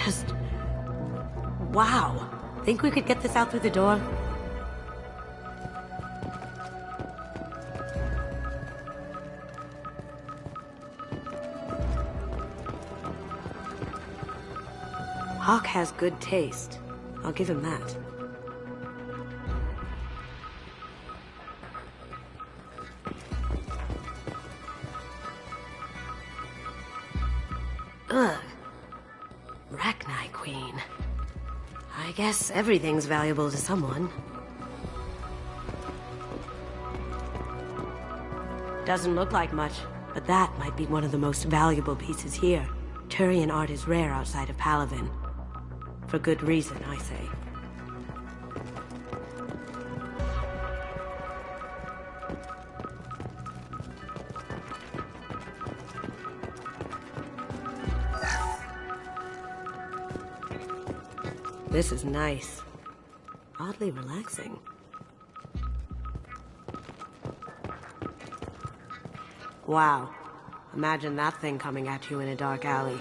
just... wow. Think we could get this out through the door? Hawk has good taste. I'll give him that. Ugh. Rachni Queen. I guess everything's valuable to someone. Doesn't look like much, but that might be one of the most valuable pieces here. Turian art is rare outside of Palaven. For good reason, I say. This is nice. Oddly relaxing. Wow. Imagine that thing coming at you in a dark alley.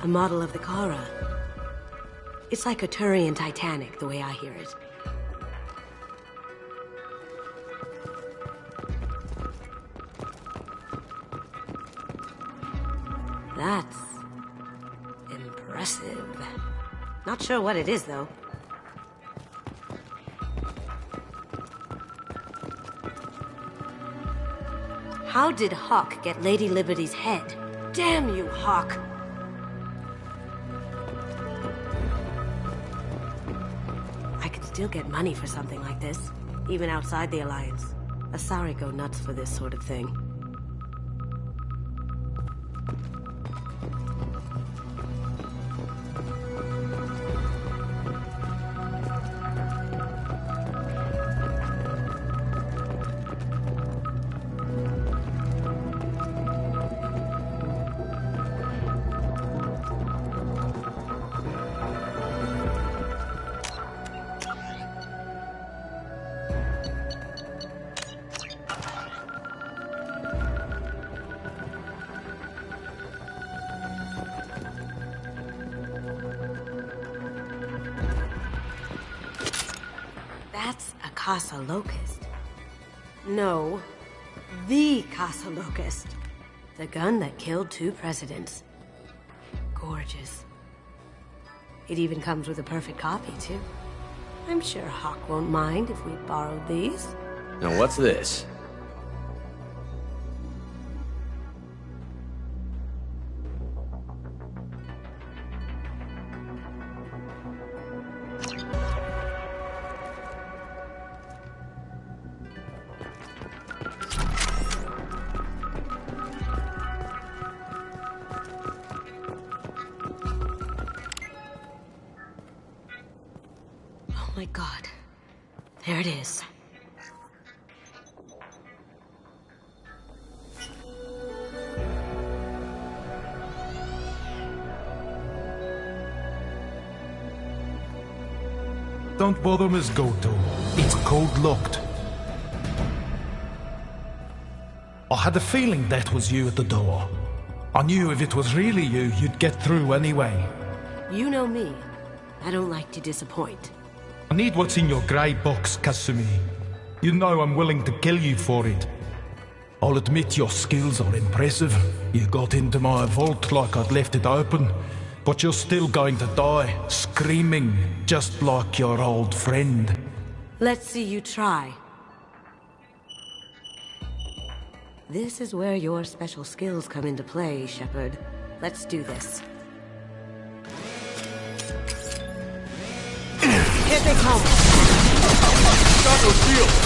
A model of the Kara. It's like a Turian Titanic, the way I hear it. That's... impressive. Not sure what it is, though. How did Hawk get Lady Liberty's head? Damn you, Hawk! Still get money for something like this, even outside the Alliance. Asari go nuts for this sort of thing. That's a Casa Locust. No, the Casa Locust. The gun that killed 2 presidents. Gorgeous. It even comes with a perfect copy, too. I'm sure Hawk won't mind if we borrowed these. Now what's this? Oh my god. There it is. Don't bother, Miss Goto. It's code locked. I had a feeling that was you at the door. I knew if it was really you, you'd get through anyway. You know me. I don't like to disappoint. I need what's in your grey box, Kasumi. You know I'm willing to kill you for it. I'll admit your skills are impressive. You got into my vault like I'd left it open. But you're still going to die, screaming, just like your old friend. Let's see you try. This is where your special skills come into play, Shepard. Let's do this. Here they come! Stop those shields!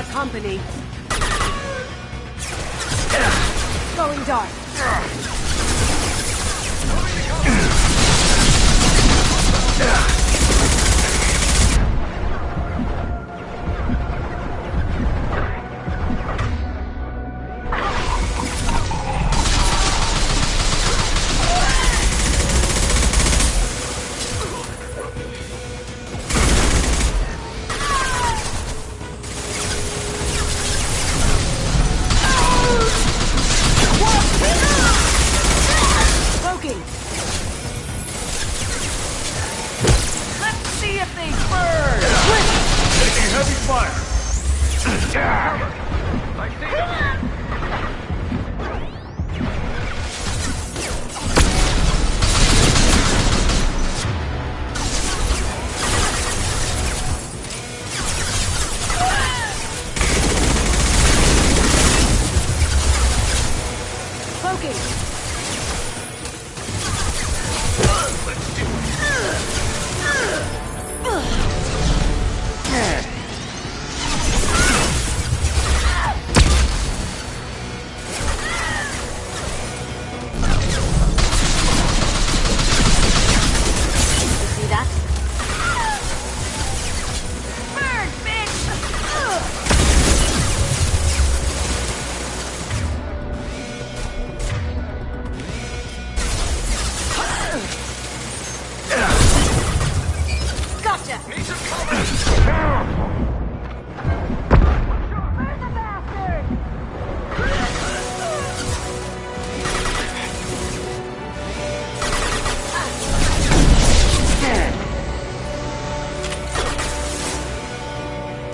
got company. Going dark.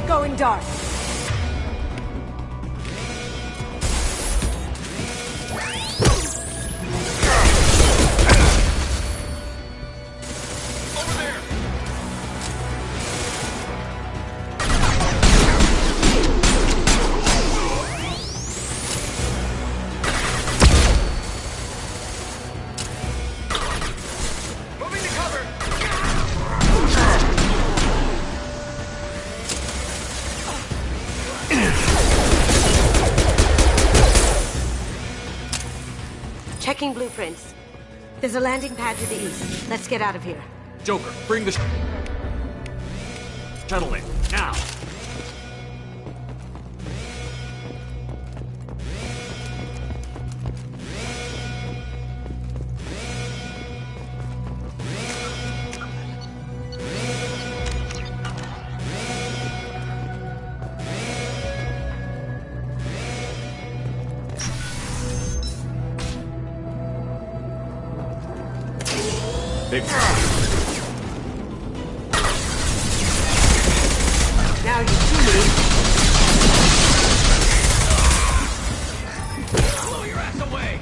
Going dark. Checking blueprints. There's a landing pad to the east. Let's get out of here. Joker, bring the shuttle in, now! Big now you see me. blow your ass away!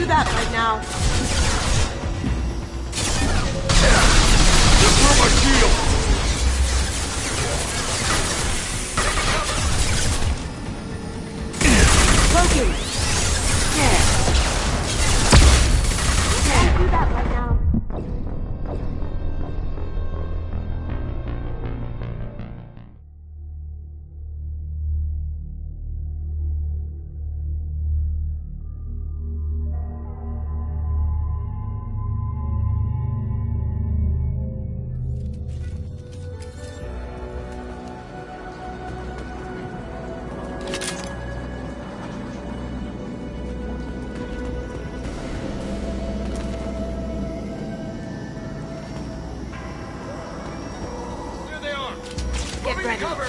do that right now. Just throw my shield! Loki! Can't do that right now. There they are! Get Moving ready. to cover!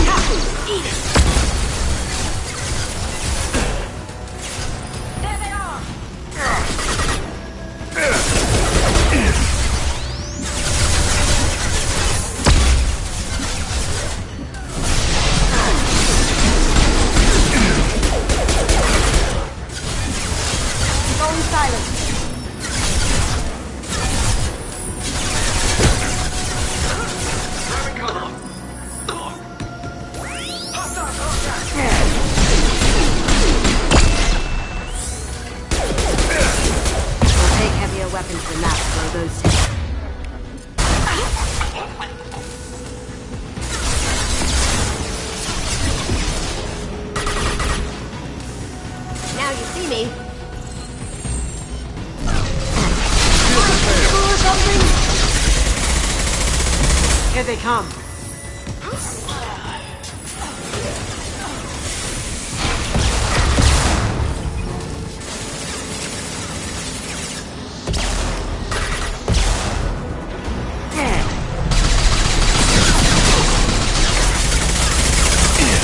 Loki! Eat it! There they are! Going silent. Grabbing cover! We'll take heavier weapons than that, blow those two. Now you see me. Or something? Here they come.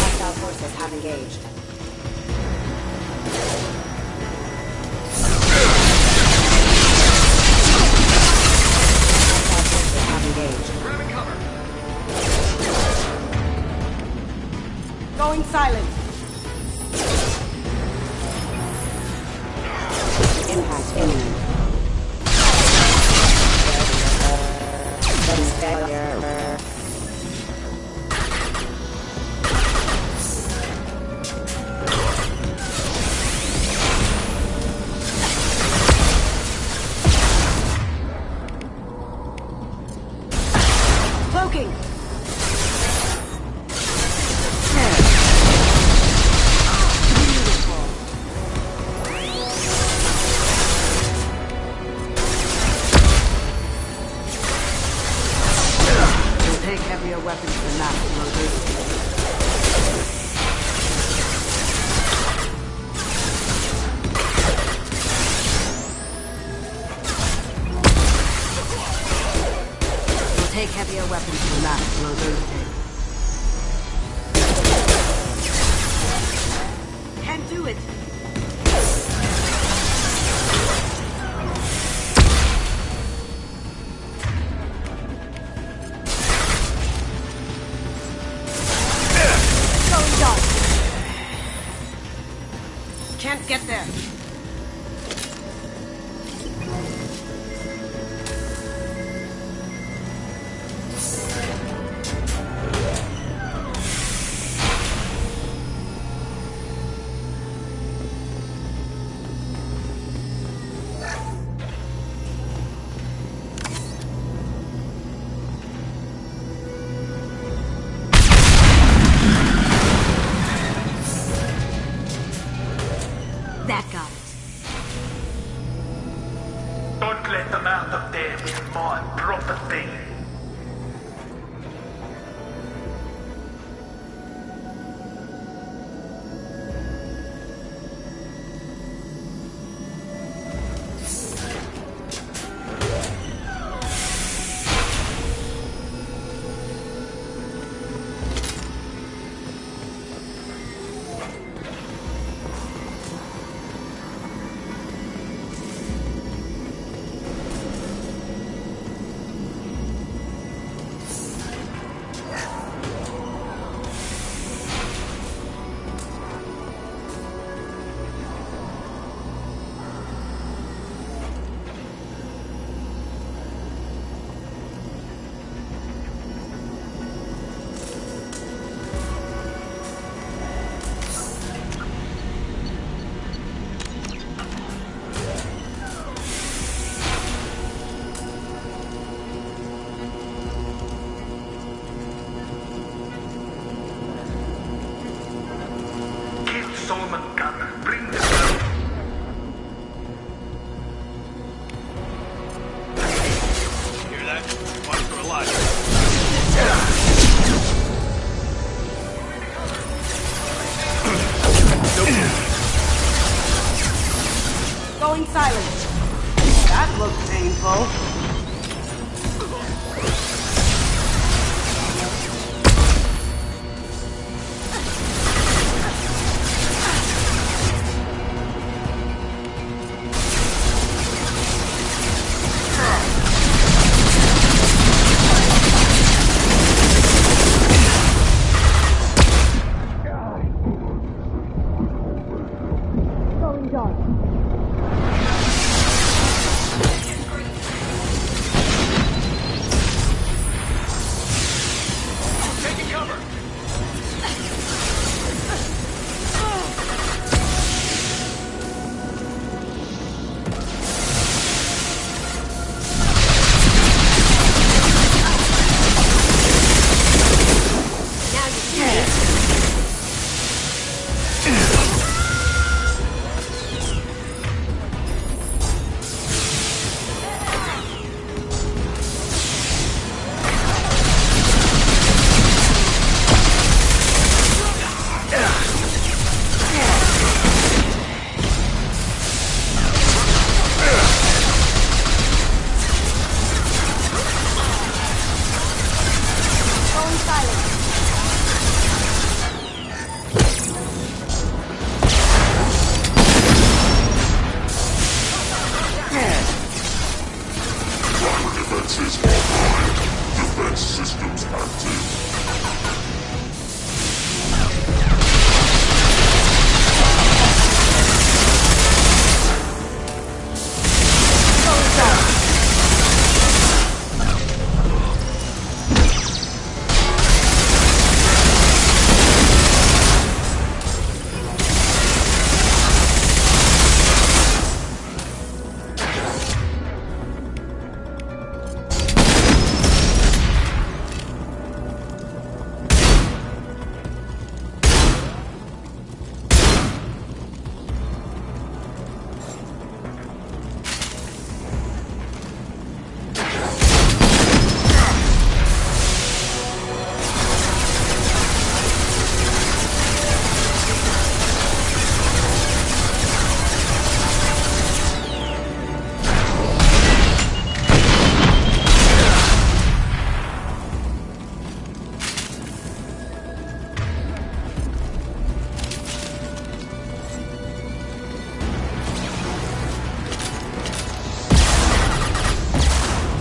Hostile forces have engaged. Hostile forces have engaged. Grabbing cover! Going silent. Impact imminent. Failure. Cloaking. We'll take heavier weapons than that, Loki. We'll take heavier weapons than that, Loki. Can't do it. Going dark. Can't get there. That got it. Don't let them out of there with my property. silent. That looked painful.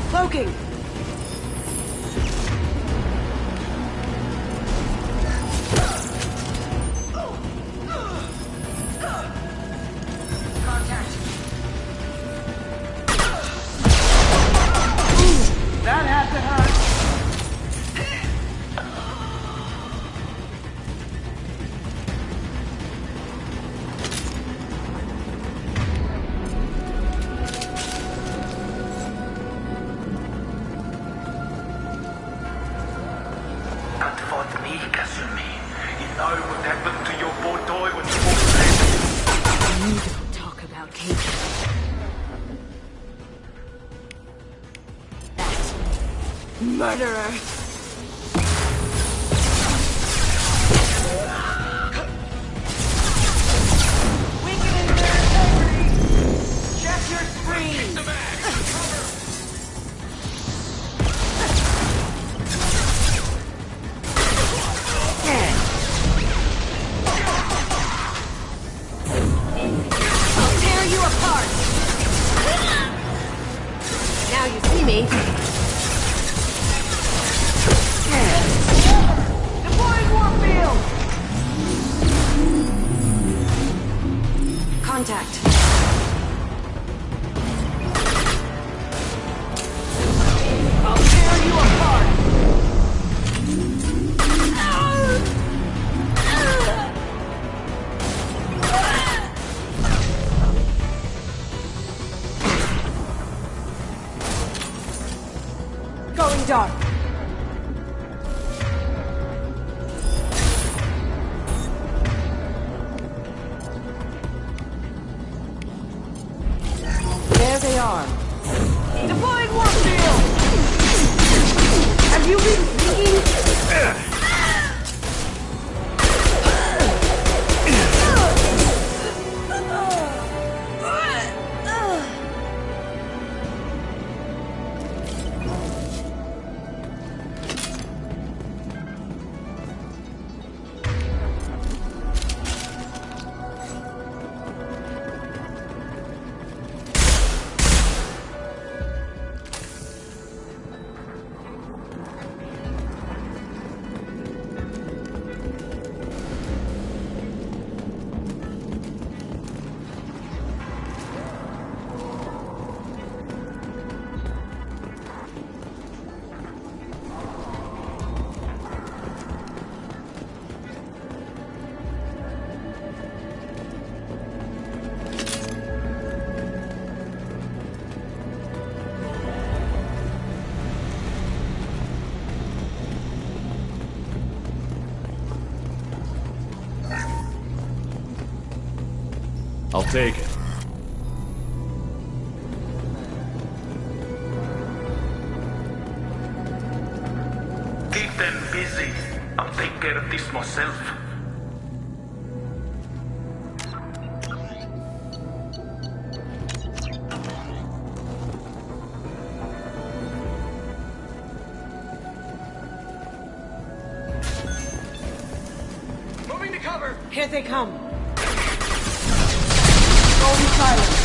Cloaking! That had to hurt! Comfort me, Kasumi. You know what happened to your poor toy when you walked in? You don't talk about Kate. That murderer! Weaken in their integrity! Check your screen! Now you see me. Deploying warp field! Contact. I'll tear you apart! Going dark. There they are. Deploying warp field! Have you been thinking? take it. Keep them busy. I'll take care of this myself. Moving to cover! Here they come. Golden silence.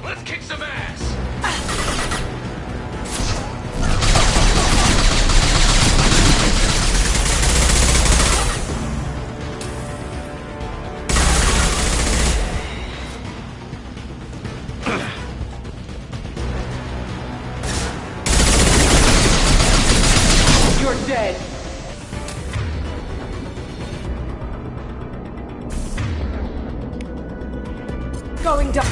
Let's kick some ass! You're dead. Going down.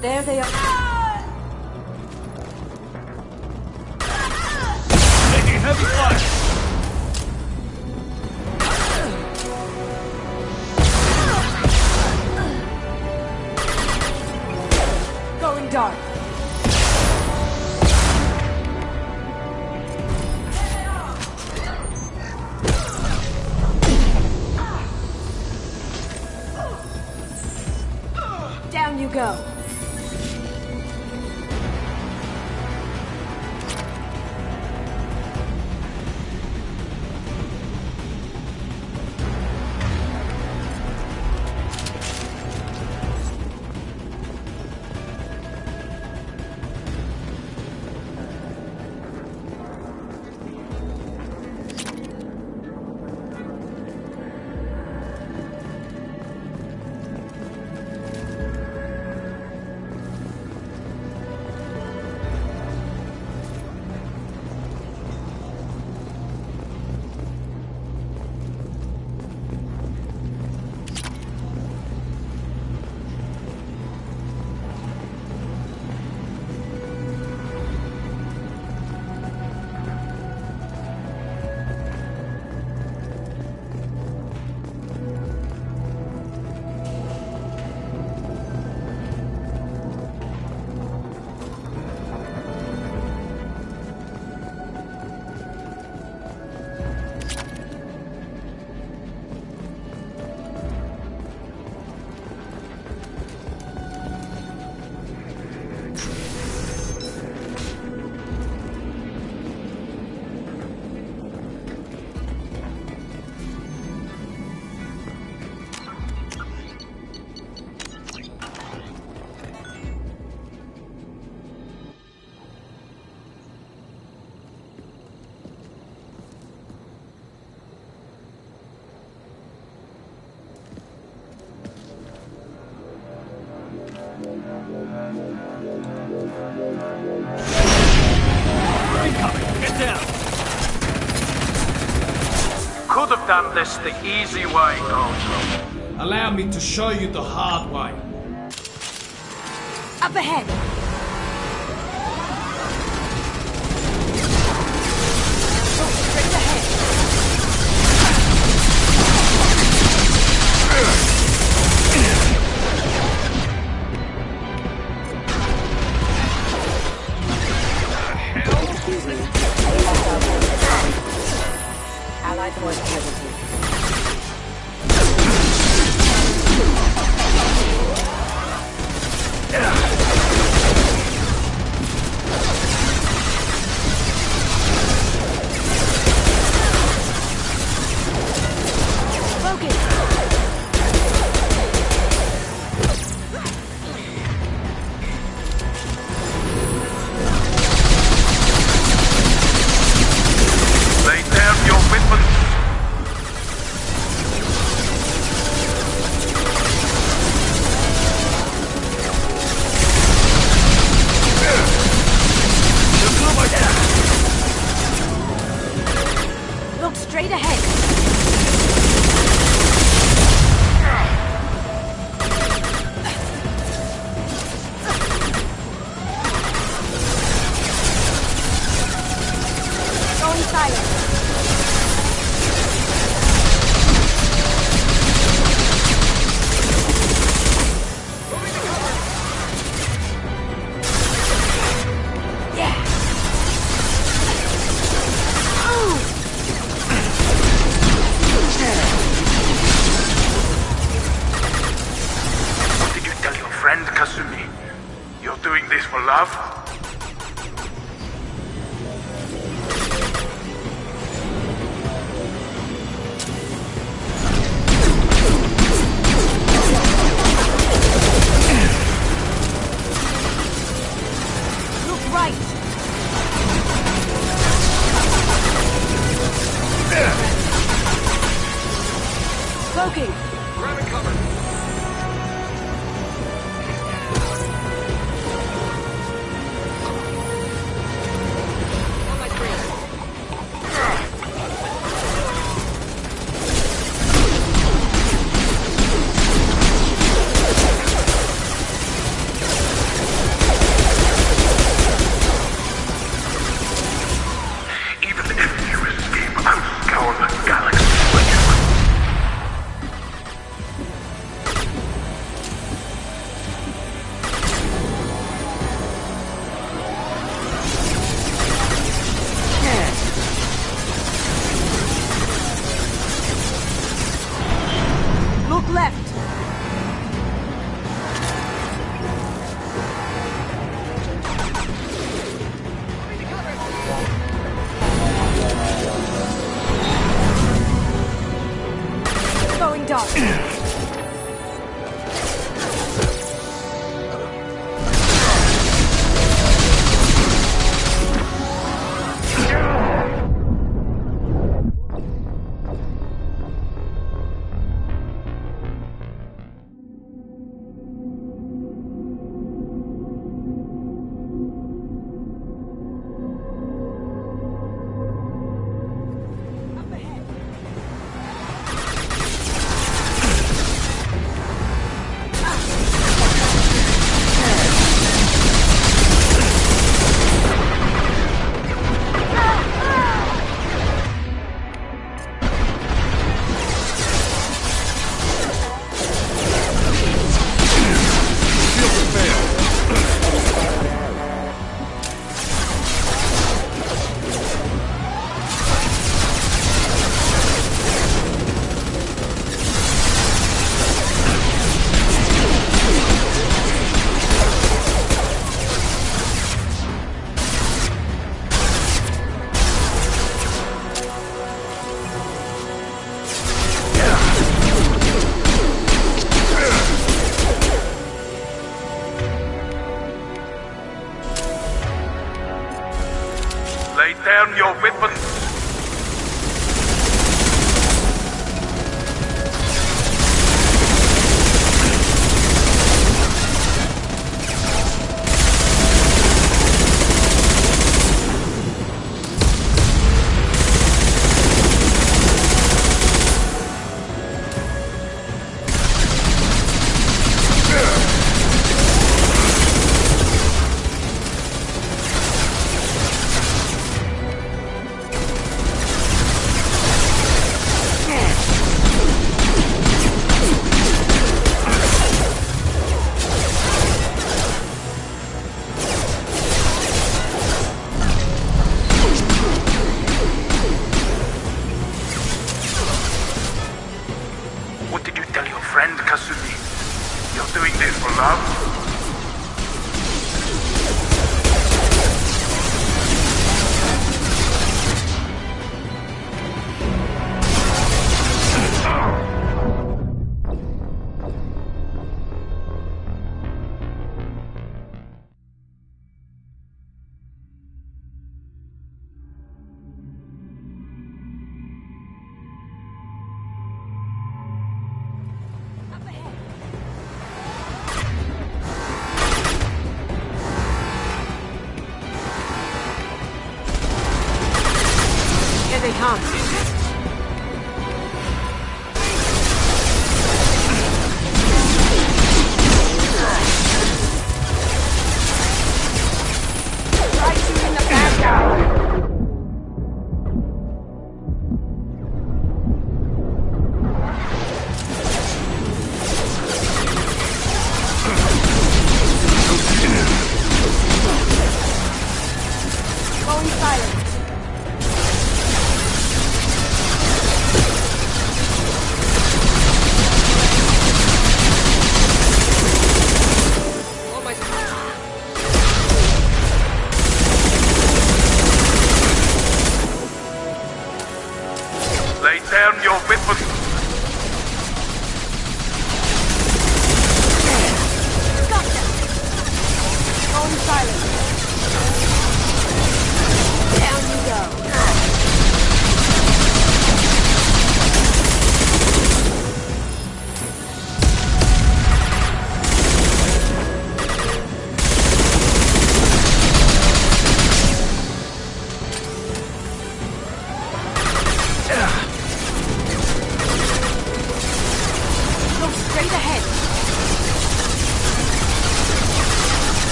There they are. Taking heavy fire! Going dark. Down you go. Get down! Could have done this the easy way, Goldblum. Allow me to show you the hard way. Up ahead. Straight ahead. Allied force casualty. this for love? Look right! Cloaking! Grabbing cover. On my trail. Even if you escape, I'll scour the galaxy for you. Look left! Going dark. Lay down your weapons. What did you tell your friend, Kasumi? You're doing this for love?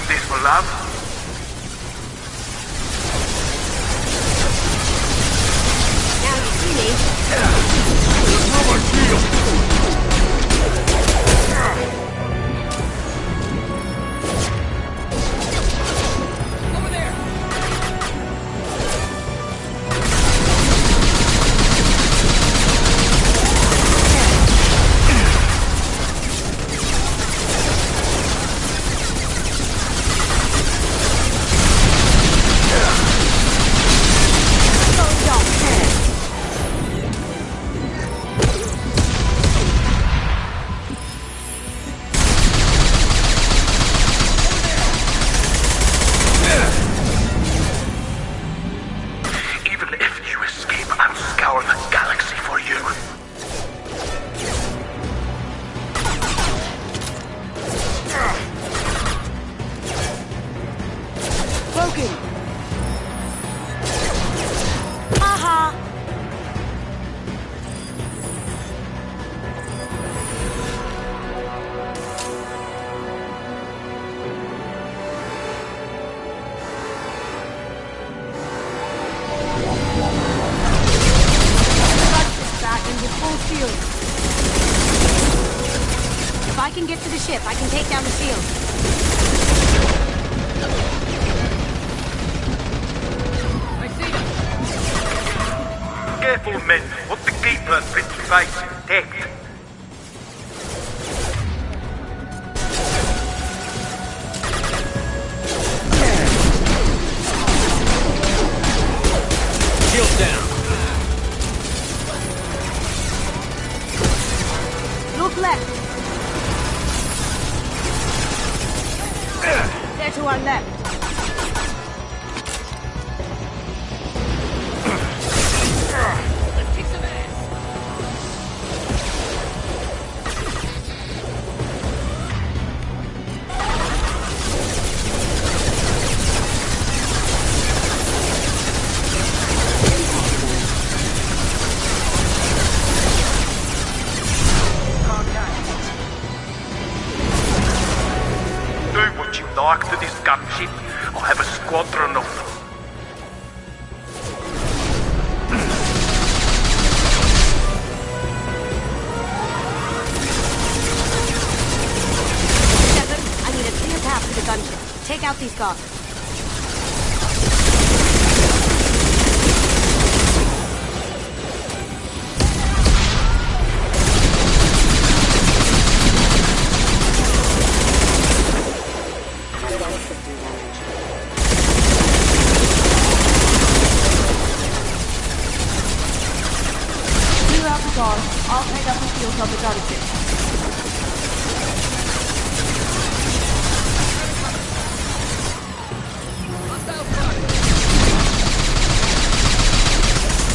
this for love? Now you see me. Over there! Even if you escape, I'll scour the galaxy for you. Broken. Aha! Back in with full shield. If I can get to the ship, I can take down the shield. I see them! Careful, men. What the keeper face detect. Shield down! Look left. They're to our left. Let's kick some ass! Do what you like to this gunship. I'll have a squadron of them. Shepard, I need a clear path to the gunship. Take out these guards. Clear out the guards. I'll take up the shields of the gunship. Hostile spotted!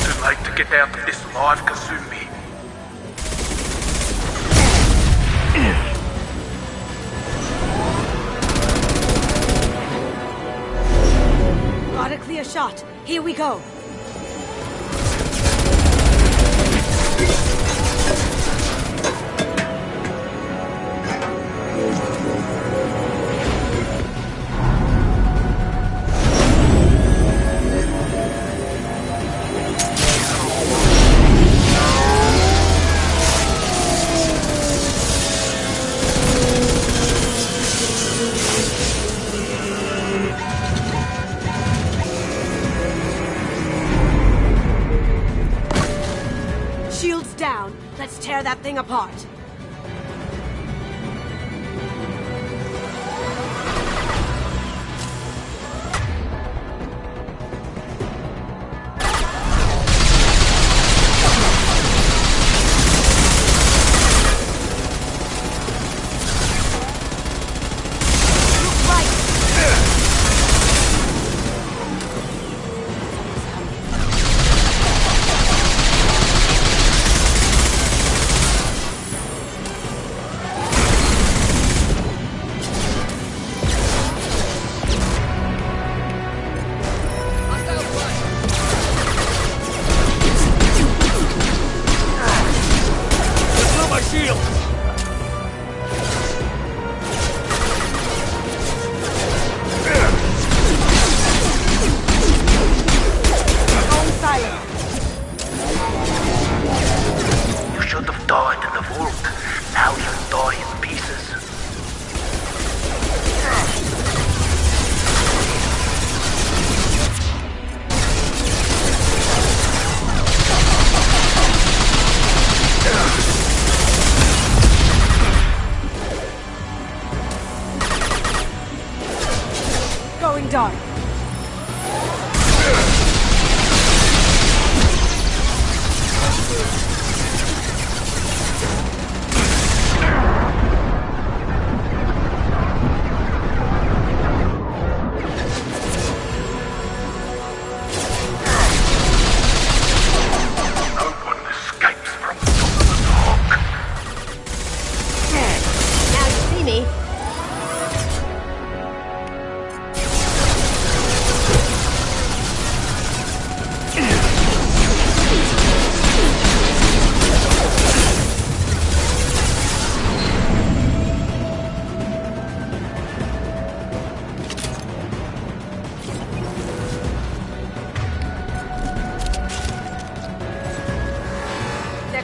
Too late to get out of this alive, Kasumi. Got a clear shot. Here we go. Shields down. Let's tear that thing apart. Look right. going dark.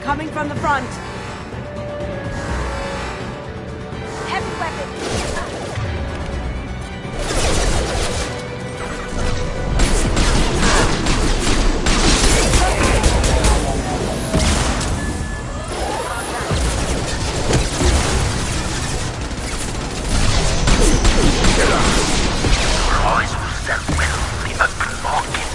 Coming from the front. Heavy weapon. Your eyes will set well in the open market.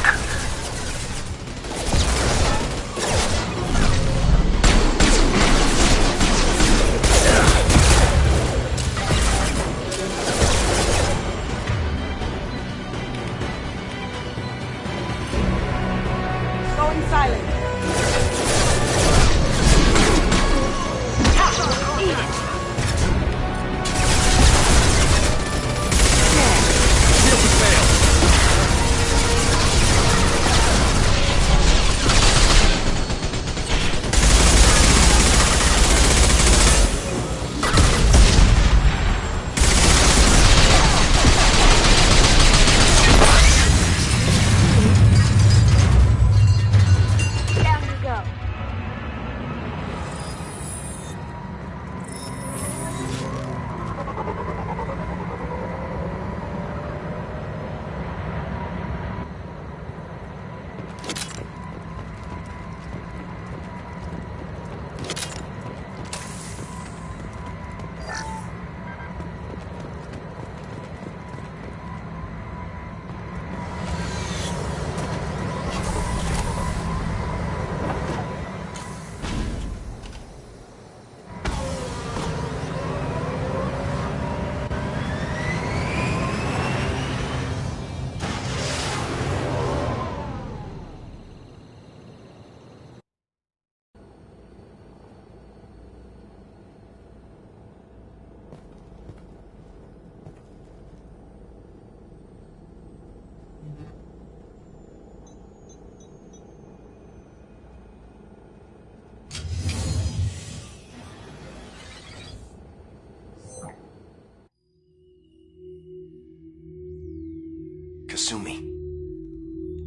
Kasumi,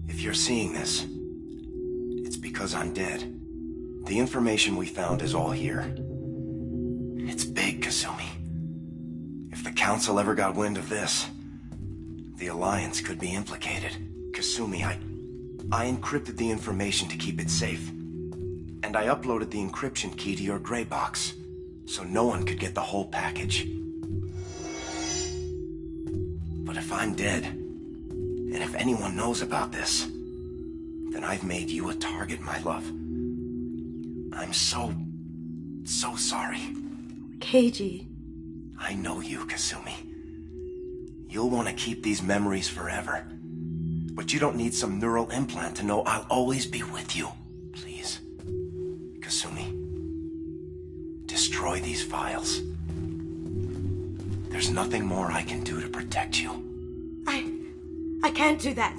if you're seeing this, it's because I'm dead. The information we found is all here. It's big, Kasumi. If the Council ever got wind of this, the Alliance could be implicated. Kasumi, I encrypted the information to keep it safe. And I uploaded the encryption key to your gray box, so no one could get the whole package. But if I'm dead, and if anyone knows about this, then I've made you a target, my love. I'm so sorry. Keiji. I know you, Kasumi. You'll want to keep these memories forever. But you don't need some neural implant to know I'll always be with you. Please, Kasumi, destroy these files. There's nothing more I can do to protect you. I can't do that.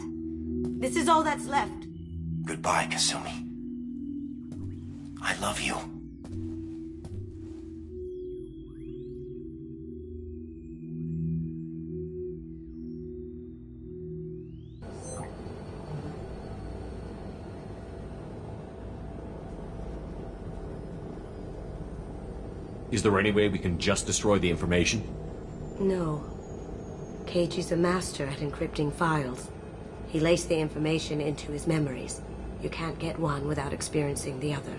This is all that's left. Goodbye, Kasumi. I love you. Is there any way we can just destroy the information? No. Keiji's a master at encrypting files. He laced the information into his memories. You can't get one without experiencing the other.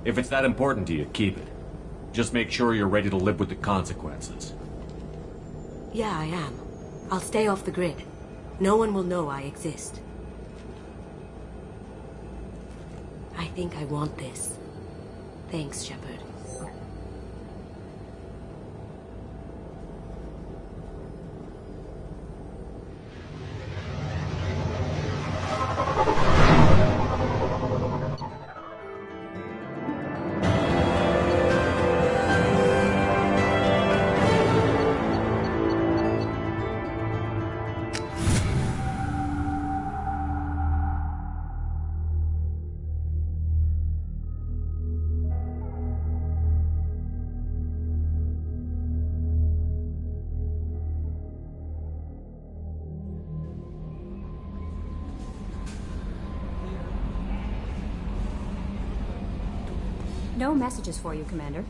If it's that important to you, keep it. Just make sure you're ready to live with the consequences. Yeah, I am. I'll stay off the grid. No one will know I exist. I think I want this. Thanks, Shepard. No messages for you, Commander.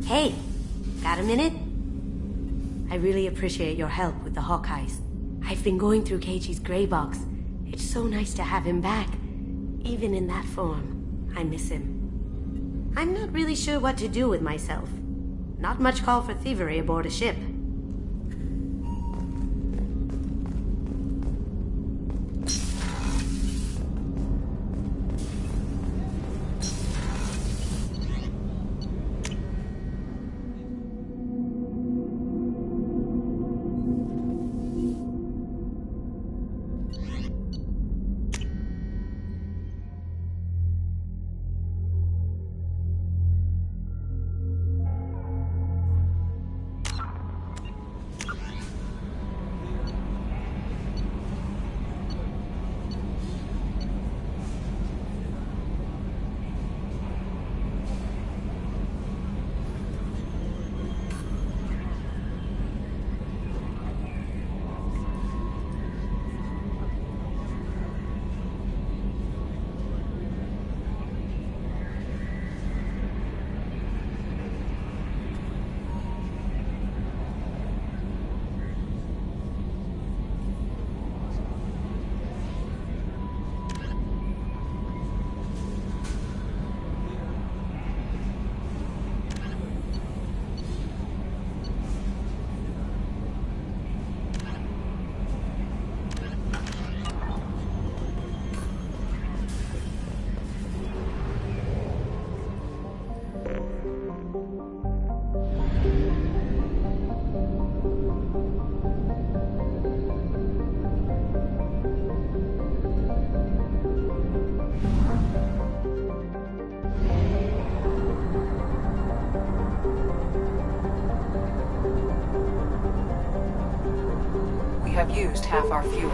Hey, got a minute? I really appreciate your help with the Hawkeyes. I've been going through Keiji's gray box. It's so nice to have him back. Even in that form, I miss him. I'm not really sure what to do with myself. Not much call for thievery aboard a ship. Have used half our fuel.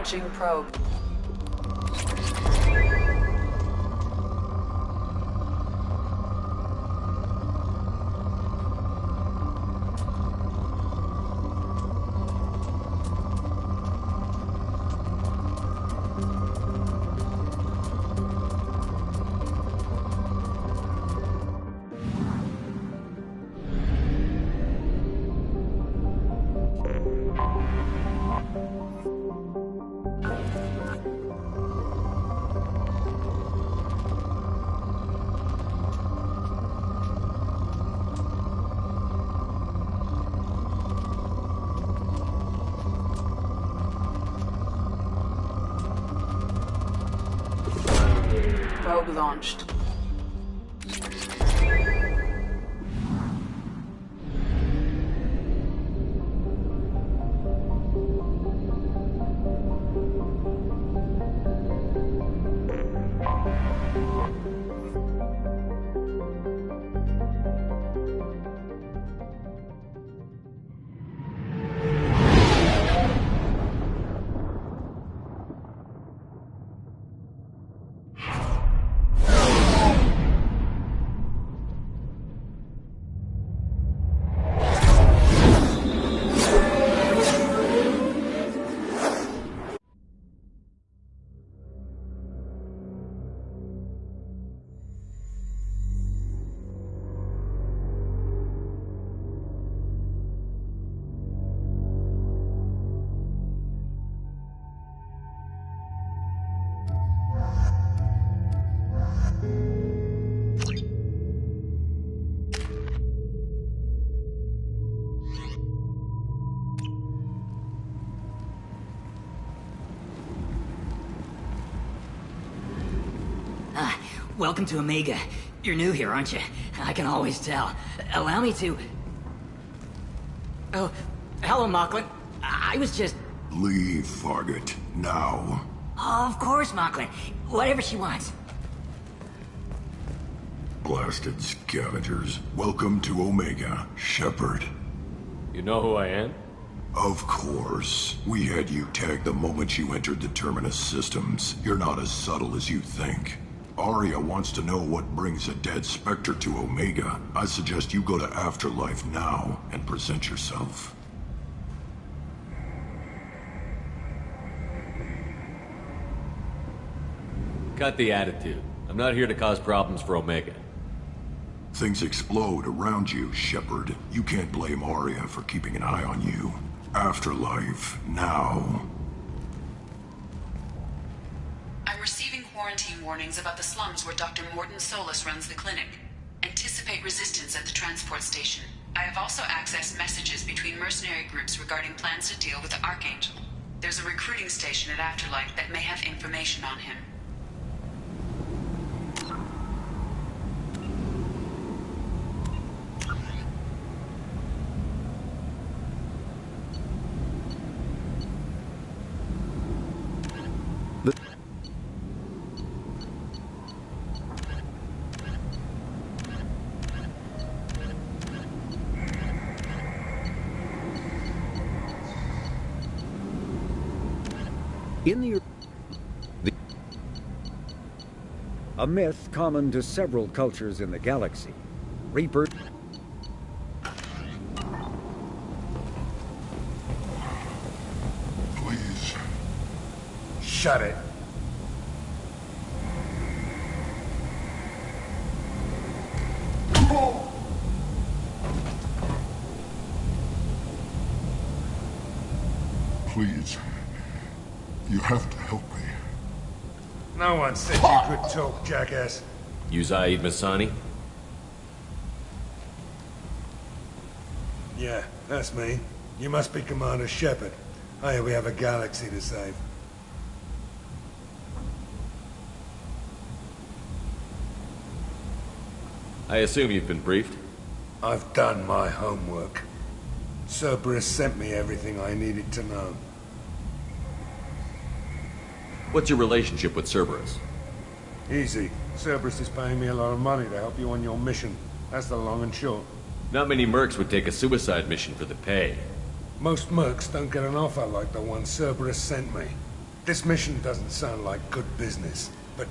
Launching probe. Probe launched. Welcome to Omega. You're new here, aren't you? I can always tell. Allow me to... Oh, hello, Mocklin. I was just... Leave, Fargate. Now. Oh, of course, Mocklin. Whatever she wants. Blasted scavengers. Welcome to Omega, Shepard. You know who I am? Of course. We had you tagged the moment you entered the Terminus systems. You're not as subtle as you think. Aria wants to know what brings a dead Spectre to Omega. I suggest you go to Afterlife now and present yourself. Cut the attitude. I'm not here to cause problems for Omega. Things explode around you, Shepard. You can't blame Aria for keeping an eye on you. Afterlife, now. I'm receiving quarantine warnings about the slums where Dr. Morton Solus runs the clinic. Anticipate resistance at the transport station. I have also accessed messages between mercenary groups regarding plans to deal with the Archangel. There's a recruiting station at Afterlife that may have information on him. A myth common to several cultures in the galaxy. Reaper... Please. Shut it. Please. You have to help me. No one said you could talk, jackass. You Zaid Masani? Yeah, that's me. You must be Commander Shepard. Oh yeah, we have a galaxy to save. I assume you've been briefed? I've done my homework. Cerberus sent me everything I needed to know. What's your relationship with Cerberus? Easy. Cerberus is paying me a lot of money to help you on your mission. That's the long and short. Not many mercs would take a suicide mission for the pay. Most mercs don't get an offer like the one Cerberus sent me. This mission doesn't sound like good business, but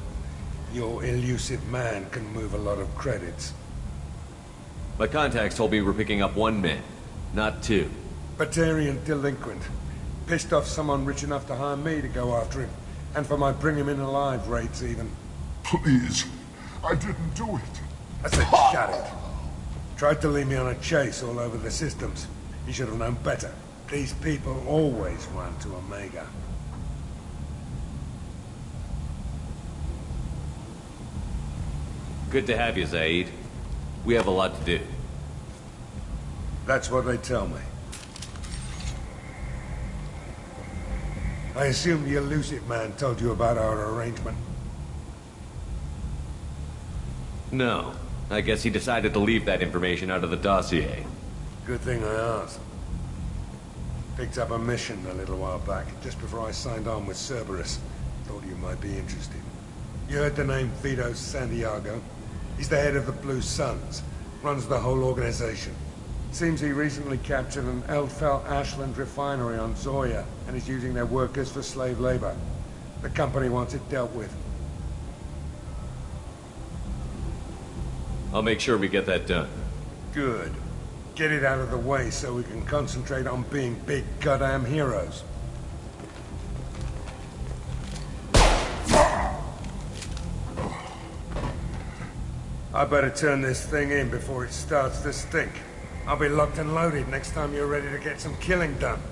your elusive man can move a lot of credits. My contacts told me we're picking up 1 man, not 2. Batarian delinquent. Pissed off someone rich enough to hire me to go after him. And for my bring him in alive rates even. Please, I didn't do it. I said shut it. Tried to lead me on a chase all over the systems. He should have known better. These people always run to Omega. Good to have you, Zaid. We have a lot to do. That's what they tell me. I assume the elusive man told you about our arrangement. No. I guess he decided to leave that information out of the dossier. Good thing I asked. Picked up a mission a little while back, just before I signed on with Cerberus. Thought you might be interested. You heard the name Vito Santiago? He's the head of the Blue Suns. Runs the whole organization. Seems he recently captured an Eldfell Ashland refinery on Zoya, and is using their workers for slave labor. The company wants it dealt with. I'll make sure we get that done. Good. Get it out of the way so we can concentrate on being big goddamn heroes. I better turn this thing in before it starts to stink. I'll be locked and loaded next time you're ready to get some killing done.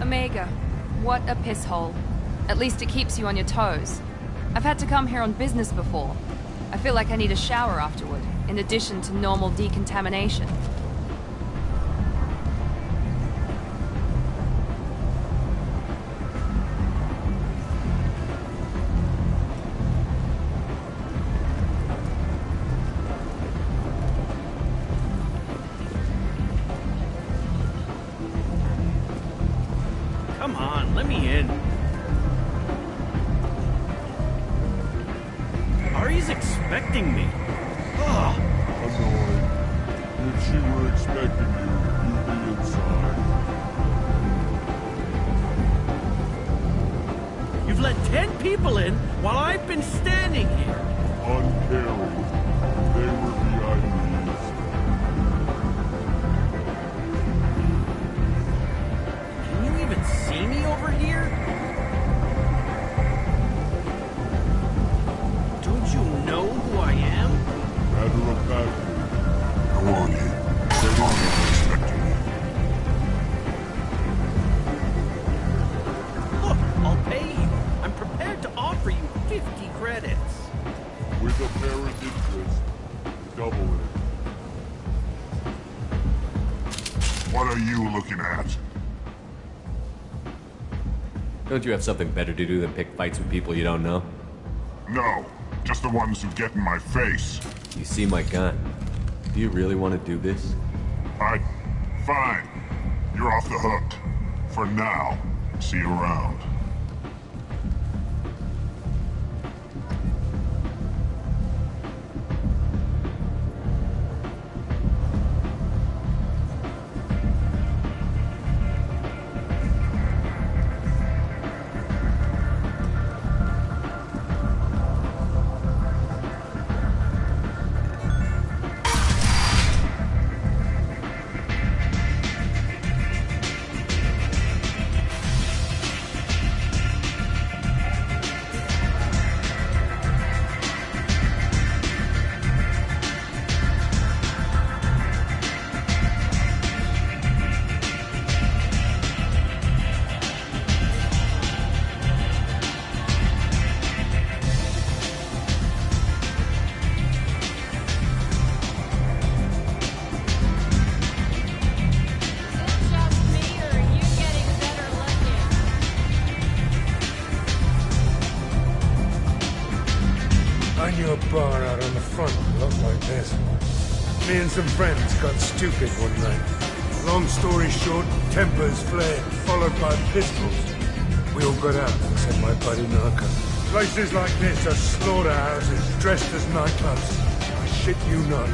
Omega. What a piss hole. At least it keeps you on your toes. I've had to come here on business before. I feel like I need a shower afterward, in addition to normal decontamination. Come on, let me in. Ari's expecting me. Ugh. Annoyed. If she were expecting you, you'd be inside. You've let 10 people in while I've been standing here. Uncaring. They were VIPs. Can you even see me over here? Don't you know who I am? Matter of fact, go on in. They're not expecting you. Look, I'll pay you. I'm prepared to offer you 50 credits. With apparent interest, double it. What are you looking at? Don't you have something better to do than pick fights with people you don't know? No, just the ones who get in my face. You see my gun. Do you really want to do this? Fine. You're off the hook. For now. See you around. A bar out on the front looked like this. Me and some friends got stupid one night. Long story short, tempers flared, followed by pistols. We all got out, except my buddy Narco. Places like this are slaughterhouses dressed as nightclubs. I shit you not.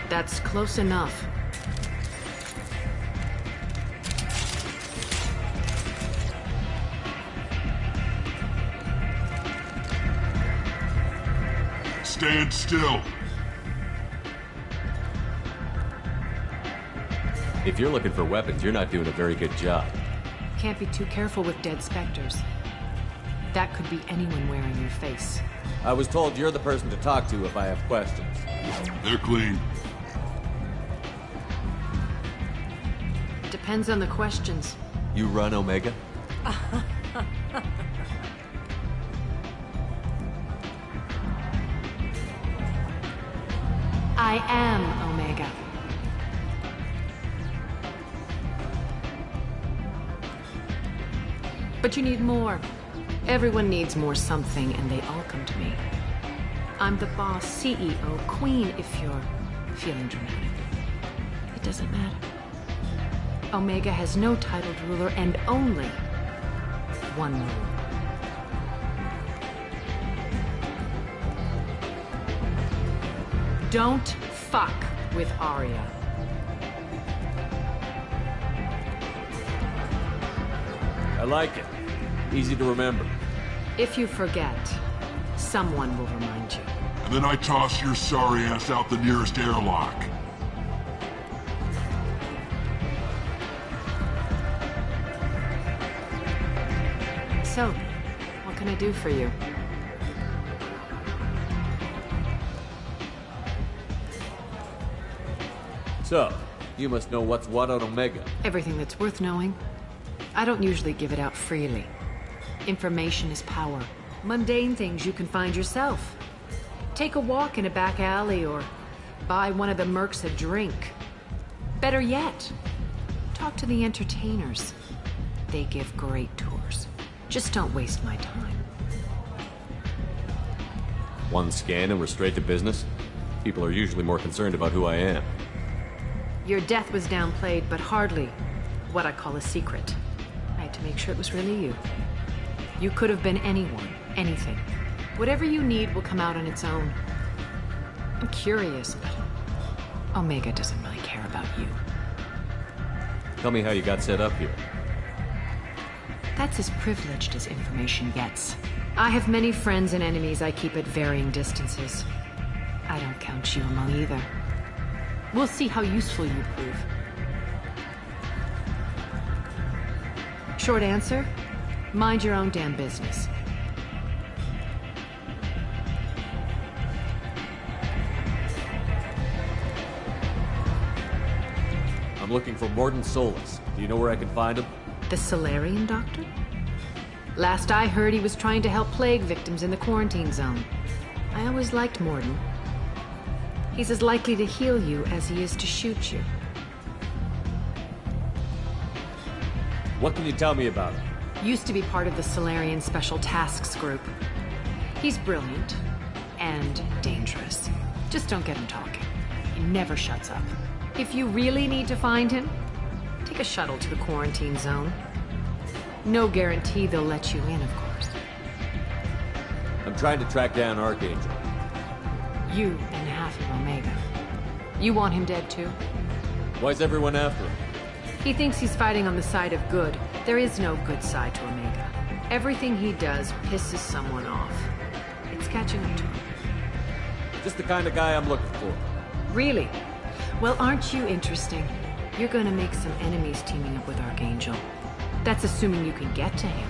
That's close enough. Stand still. If you're looking for weapons, you're not doing a very good job. Can't be too careful with dead specters. That could be anyone wearing your face. I was told you're the person to talk to if I have questions. They're clean. Depends on the questions. You run Omega? I am Omega. But you need more. Everyone needs more something, and they all come to me. I'm the boss, CEO, queen, if you're feeling dramatic. It doesn't matter. Omega has no titled ruler and only one rule. Don't fuck with Arya. I like it. Easy to remember. If you forget, someone will remind you. And then I toss your sorry ass out the nearest airlock. So, what can I do for you? So, you must know what's what on Omega. Everything that's worth knowing. I don't usually give it out freely. Information is power. Mundane things you can find yourself. Take a walk in a back alley or buy one of the mercs a drink. Better yet, talk to the entertainers. They give great tours. Just don't waste my time. One scan and we're straight to business? People are usually more concerned about who I am. Your death was downplayed, but hardly what I call a secret. I had to make sure it was really you. You could have been anyone, anything. Whatever you need will come out on its own. I'm curious, but Omega doesn't really care about you. Tell me how you got set up here. That's as privileged as information gets. I have many friends and enemies I keep at varying distances. I don't count you among either. We'll see how useful you prove. Short answer, mind your own damn business. I'm looking for Mordin Solus. Do you know where I can find him? The Salarian doctor? Last I heard, he was trying to help plague victims in the quarantine zone. I always liked Mordin. He's as likely to heal you as he is to shoot you. What can you tell me about him? Used to be part of the Salarian Special Tasks Group. He's brilliant and dangerous. Just don't get him talking. He never shuts up. If you really need to find him, take a shuttle to the quarantine zone. No guarantee they'll let you in, of course. I'm trying to track down Archangel. You and half of Omega. You want him dead too? Why's everyone after him? He thinks he's fighting on the side of good. There is no good side to Omega. Everything he does pisses someone off. It's catching up to him. Just the kind of guy I'm looking for. Really? Well, aren't you interesting? You're gonna make some enemies teaming up with Archangel. That's assuming you can get to him.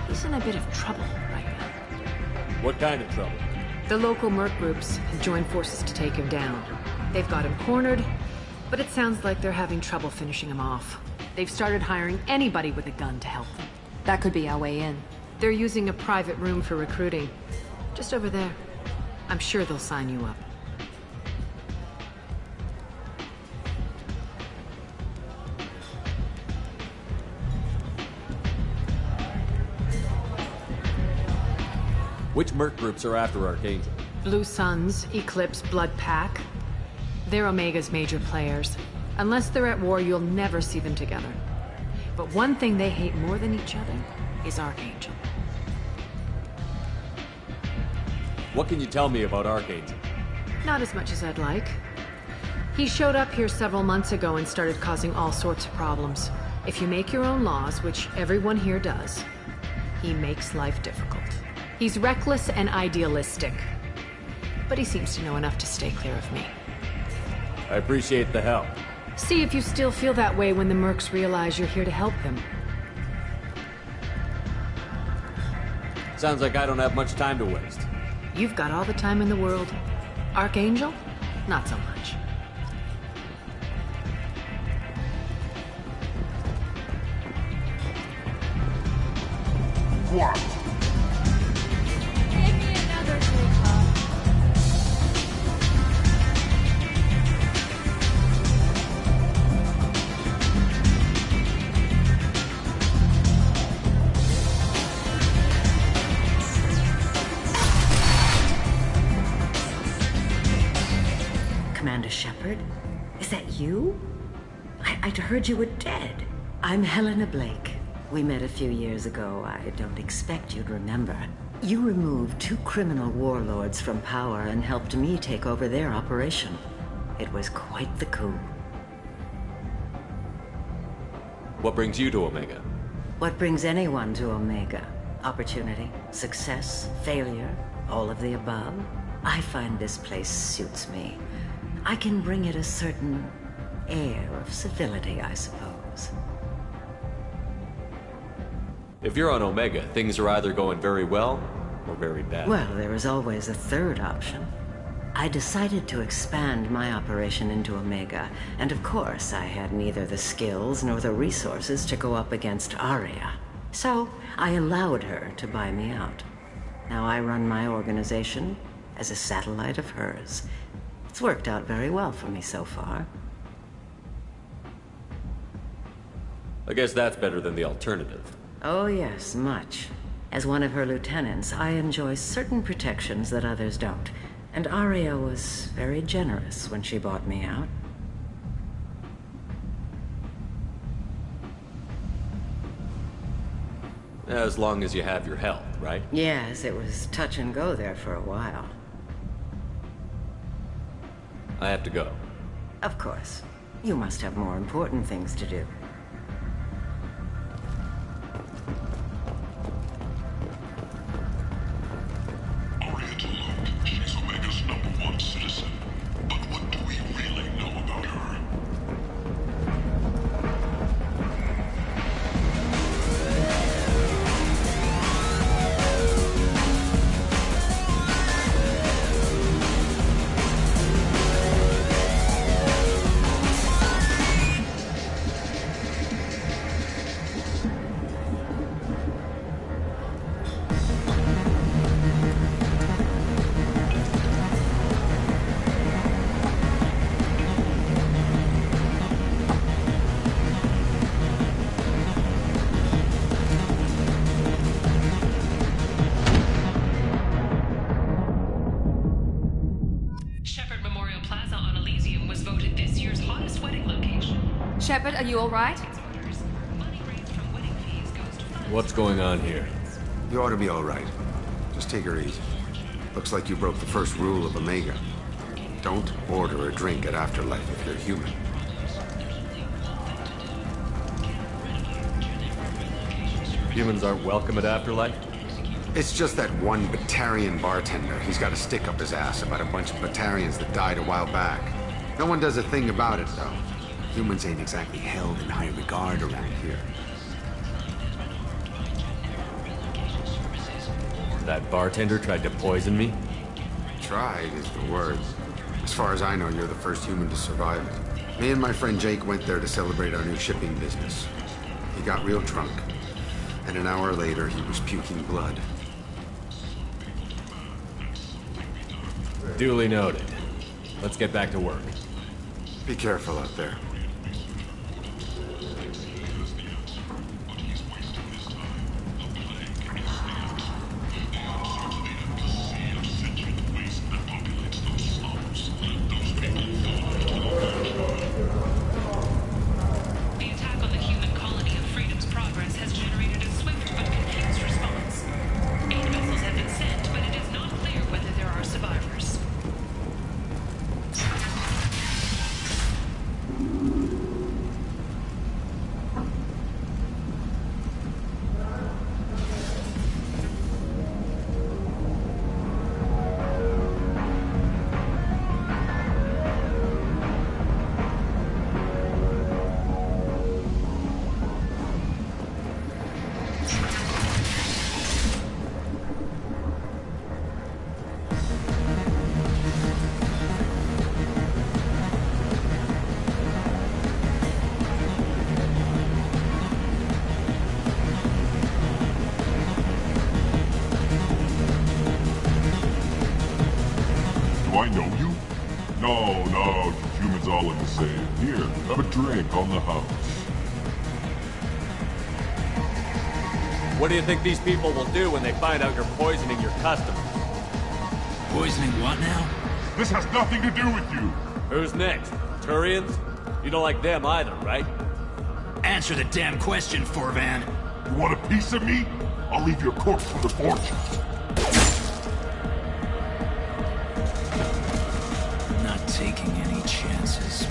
He's in a bit of trouble right now. What kind of trouble? The local merc groups have joined forces to take him down. They've got him cornered, but it sounds like they're having trouble finishing him off. They've started hiring anybody with a gun to help them. That could be our way in. They're using a private room for recruiting. Just over there. I'm sure they'll sign you up. Which merc groups are after Archangel? Blue Suns, Eclipse, Blood Pack. They're Omega's major players. Unless they're at war, you'll never see them together. But one thing they hate more than each other is Archangel. What can you tell me about Archangel? Not as much as I'd like. He showed up here several months ago and started causing all sorts of problems. If you make your own laws, which everyone here does, he makes life difficult. He's reckless and idealistic. But he seems to know enough to stay clear of me. I appreciate the help. See if you still feel that way when the mercs realize you're here to help them. Sounds like I don't have much time to waste. You've got all the time in the world. Archangel? Not so much. What? Give me another group hug. Commander Shepard? Is that you? I'd heard you were dead. I'm Helena Blake. We met a few years ago. I don't expect you'd remember. You removed 2 criminal warlords from power and helped me take over their operation. It was quite the coup. What brings you to Omega? What brings anyone to Omega? Opportunity, success, failure, all of the above. I find this place suits me. I can bring it a certain air of civility, I suppose. If you're on Omega, things are either going very well or very bad. Well, there is always a third option. I decided to expand my operation into Omega, and of course I had neither the skills nor the resources to go up against Aria. So I allowed her to buy me out. Now I run my organization as a satellite of hers. It's worked out very well for me so far. I guess that's better than the alternative. Oh yes, much. As one of her lieutenants, I enjoy certain protections that others don't. And Arya was very generous when she bought me out. As long as you have your health, right? Yes, it was touch and go there for a while. I have to go. Of course. You must have more important things to do. Arya T'Loak, she's Omega's #1 citizen. But what do we really know about her? Shepard, are you all right? What's going on here? You ought to be all right. Just take her easy. Looks like you broke the first rule of Omega. Don't order a drink at Afterlife if you're human. Humans aren't welcome at Afterlife? It's just that one Batarian bartender. He's got a stick up his ass about a bunch of Batarians that died a while back. No one does a thing about it, though. Humans ain't exactly held in high regard around here. That bartender tried to poison me? Tried is the word. As far as I know, you're the first human to survive it. Me and my friend Jake went there to celebrate our new shipping business. He got real drunk, and an hour later he was puking blood. Duly noted. Let's get back to work. Be careful out there. What do you think these people will do when they find out you're poisoning your customers? Poisoning what now? This has nothing to do with you! Who's next? Turians? You don't like them either, right? Answer the damn question, Forvan. You want a piece of me? I'll leave your corpse for the fortune. I'm not taking any chances.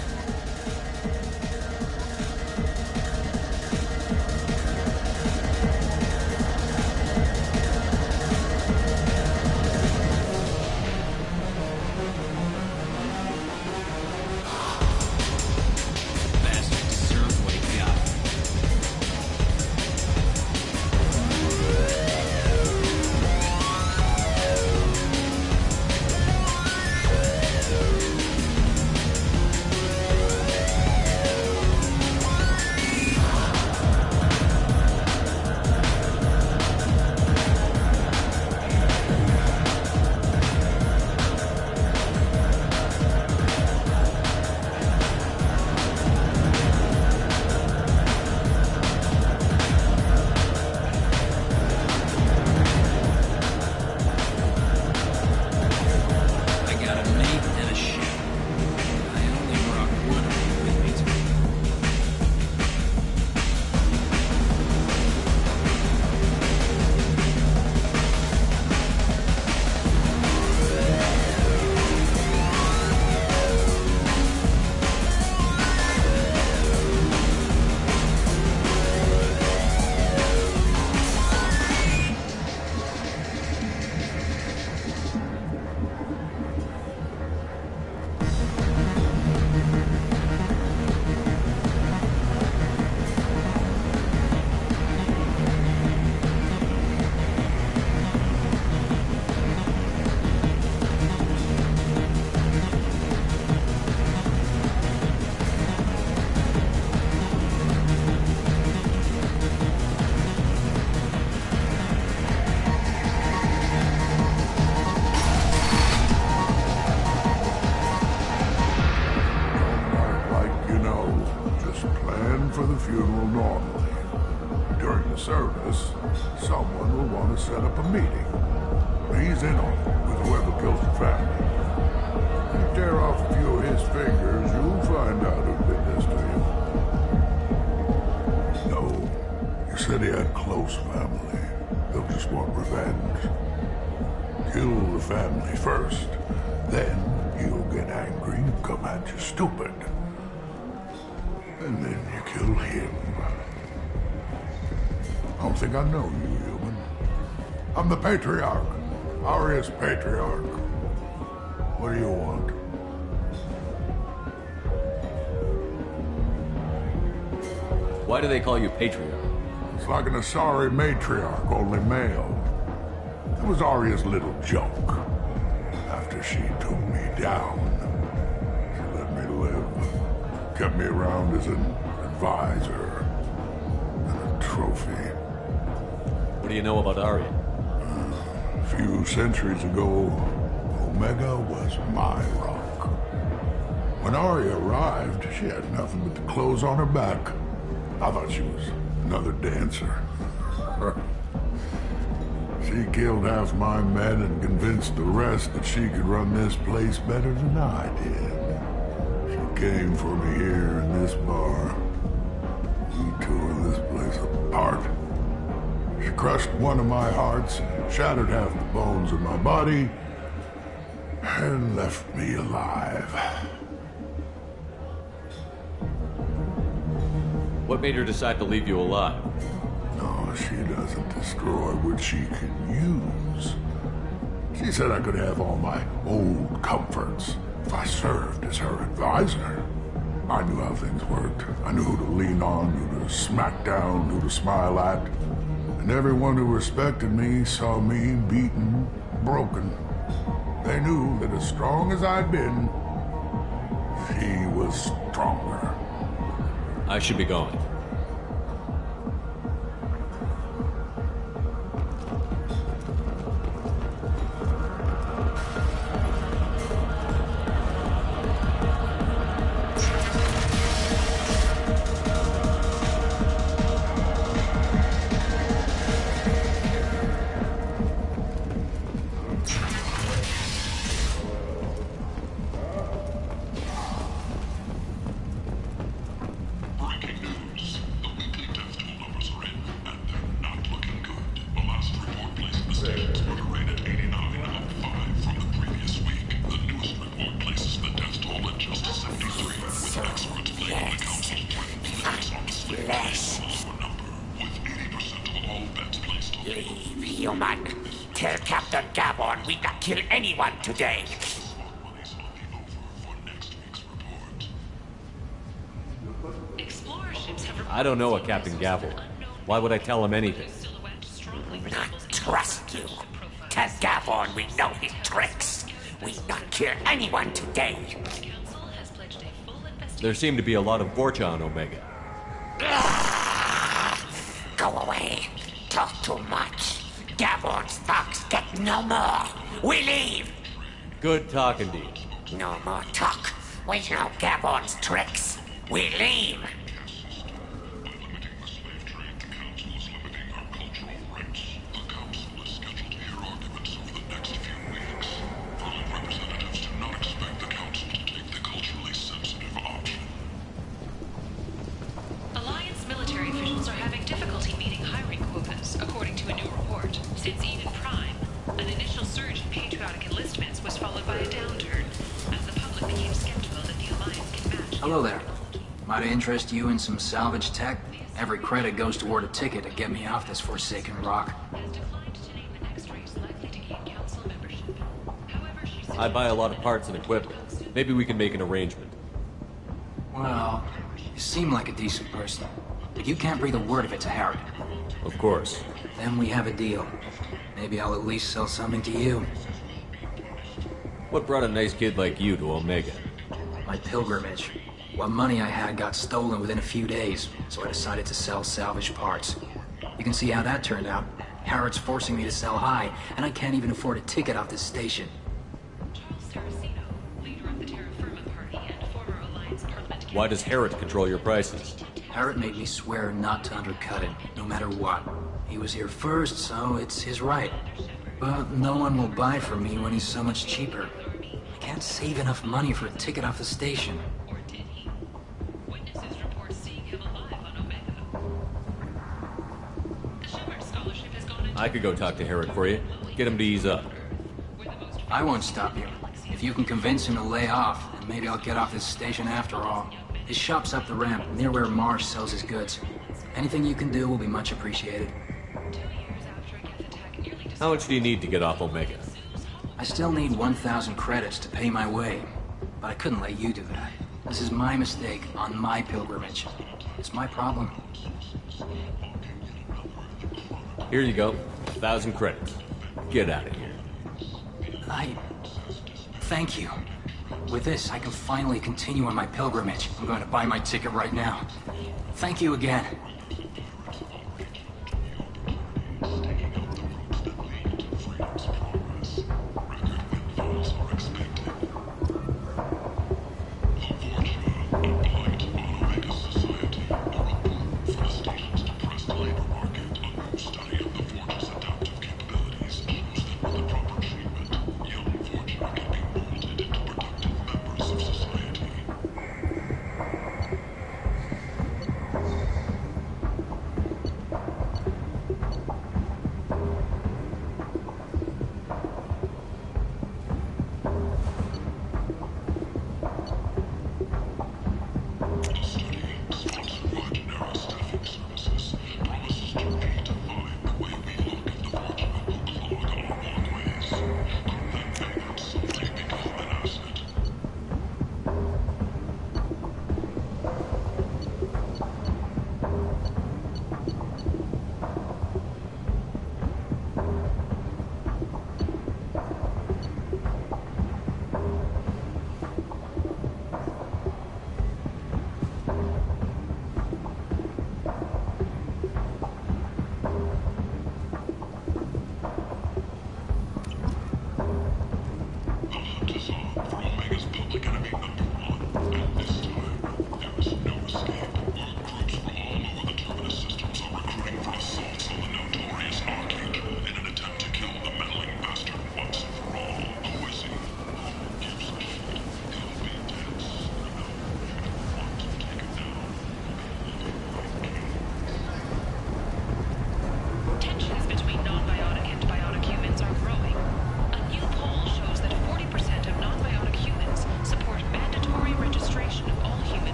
set up a meeting. He's in on it with whoever kills the family. You tear off a few of his fingers, you'll find out who did this to you. No, you said he had close family. They'll just want revenge. Kill the family first, then he'll get angry and come at you stupid. And then you kill him. I don't think I know you, human. I'm the Patriarch. Aria's Patriarch. What do you want? Why do they call you Patriarch? It's like an Asari matriarch, only male. It was Aria's little joke. After she took me down, she let me live. Kept me around as an advisor and a trophy. What do you know about Aria? A few centuries ago, Omega was my rock. When Aria arrived, she had nothing but the clothes on her back. I thought she was another dancer. She killed half my men and convinced the rest that she could run this place better than I did. She came for me here in this bar. We tore this place apart. She crushed one of my hearts, shattered half the bones in my body, and left me alive. What made her decide to leave you alive? No, she doesn't destroy what she can use. She said I could have all my old comforts if I served as her advisor. I knew how things worked. I knew who to lean on, who to smack down, who to smile at. And everyone who respected me saw me beaten, broken. They knew that as strong as I'd been, she was stronger. I should be going. Human. Tell Captain Gavon we not kill anyone today. I don't know a Captain Gavon. Why would I tell him anything? Not trust you. Tell Gavon we know his tricks. We not kill anyone today. There seem to be a lot of Vorcha on Omega. Go away. Talk too much. Gavon's thugs get no more. We leave. Good talking to you. No more talk. We know Gavon's tricks. We leave. Alliance military officials are having difficulty meeting hiring quotas, according to a new report. Since Eden Prime, an initial surge in patriotic enlistments was followed by a downturn, as the public became skeptical that the Alliance can match. Hello there. Might I interest you in some salvage tech? Every credit goes toward a ticket to get me off this forsaken rock. I buy a lot of parts and equipment. Maybe we can make an arrangement. Well, you seem like a decent person, but you can't breathe a word of it to Harrod. Of course. Then we have a deal. Maybe I'll at least sell something to you. What brought a nice kid like you to Omega? My pilgrimage. What money I had got stolen within a few days, so I decided to sell salvage parts. You can see how that turned out. Harrod's forcing me to sell high, and I can't even afford a ticket off this station. Why does Harrod control your prices? Harrod made me swear not to undercut it, no matter what. He was here first, so it's his right. But no one will buy from me when he's so much cheaper. I can't save enough money for a ticket off the station. I could go talk to Herrick for you. Get him to ease up. I won't stop you. If you can convince him to lay off, then maybe I'll get off this station after all. His shop's up the ramp, near where Marsh sells his goods. Anything you can do will be much appreciated. How much do you need to get off Omega? I still need 1,000 credits to pay my way, but I couldn't let you do that. This is my mistake on my pilgrimage. It's my problem. Here you go. 1,000 credits. Get out of here. Thank you. With this, I can finally continue on my pilgrimage. I'm going to buy my ticket right now. Thank you again.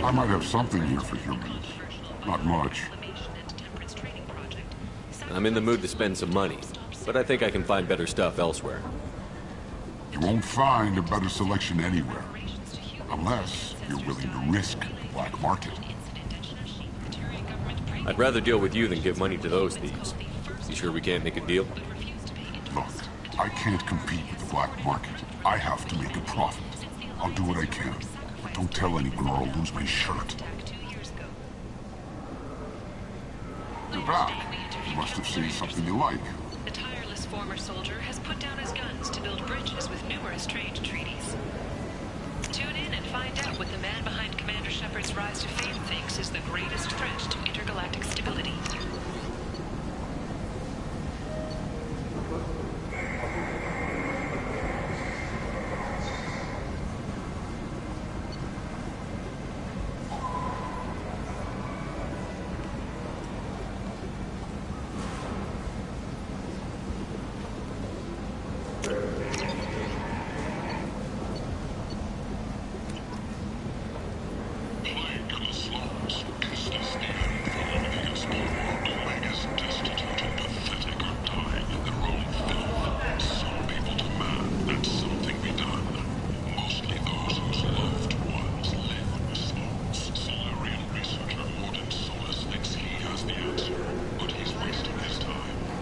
I might have something here for humans. Not much. I'm in the mood to spend some money, but I think I can find better stuff elsewhere. You won't find a better selection anywhere. Unless you're willing to risk the black market. I'd rather deal with you than give money to those thieves. You sure we can't make a deal? Look, I can't compete with the black market. I have to make a profit. I'll do what I can, but don't tell anyone or I'll lose my shirt. You're back. You must have seen something you like. The tireless former soldier has put down his guns to build bridges with numerous trade treaties. Tune in and find out what the man behind Commander Shepard's rise to fame thinks is the greatest threat to intergalactic stability.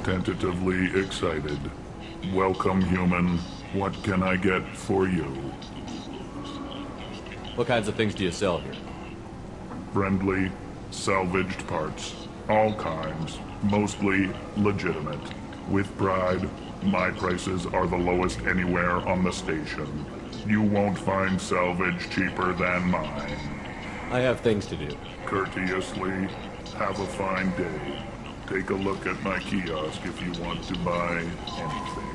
tentatively excited. Welcome, human. What can I get for you? What kinds of things do you sell here? Friendly, salvaged parts. All kinds. Mostly legitimate. With pride, my prices are the lowest anywhere on the station. You won't find salvage cheaper than mine. I have things to do. Courteously, have a fine day. Take a look at my kiosk if you want to buy anything.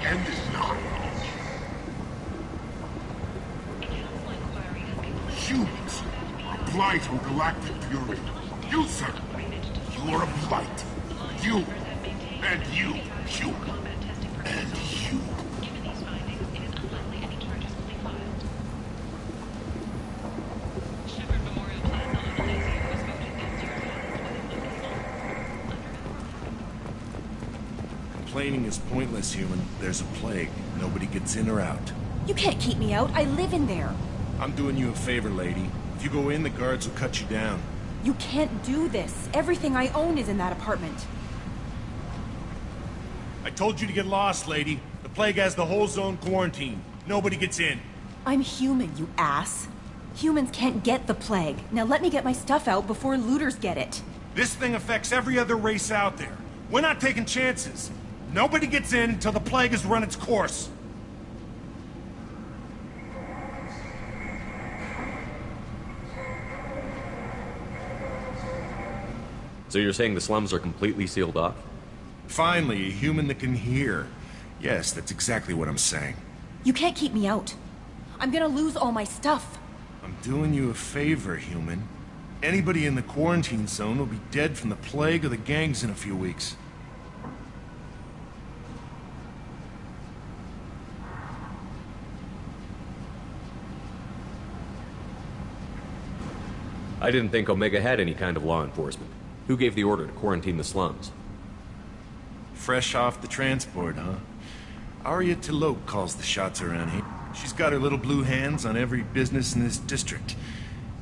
End is not. Humans are a blight on galactic purity. You, sir, you are a blight. You, and you, and you. Complaining is pointless, human. There's a plague. Nobody gets in or out. You can't keep me out. I live in there. I'm doing you a favor, lady. If you go in, the guards will cut you down. You can't do this. Everything I own is in that apartment. I told you to get lost, lady. The plague has the whole zone quarantined. Nobody gets in. I'm human, you ass. Humans can't get the plague. Now let me get my stuff out before looters get it. This thing affects every other race out there. We're not taking chances. Nobody gets in until the plague has run its course. So you're saying the slums are completely sealed off? Finally, a human that can hear. Yes, that's exactly what I'm saying. You can't keep me out. I'm gonna lose all my stuff. I'm doing you a favor, human. Anybody in the quarantine zone will be dead from the plague or the gangs in a few weeks. I didn't think Omega had any kind of law enforcement. Who gave the order to quarantine the slums? Fresh off the transport, huh? Arya T'Loak calls the shots around here. She's got her little blue hands on every business in this district.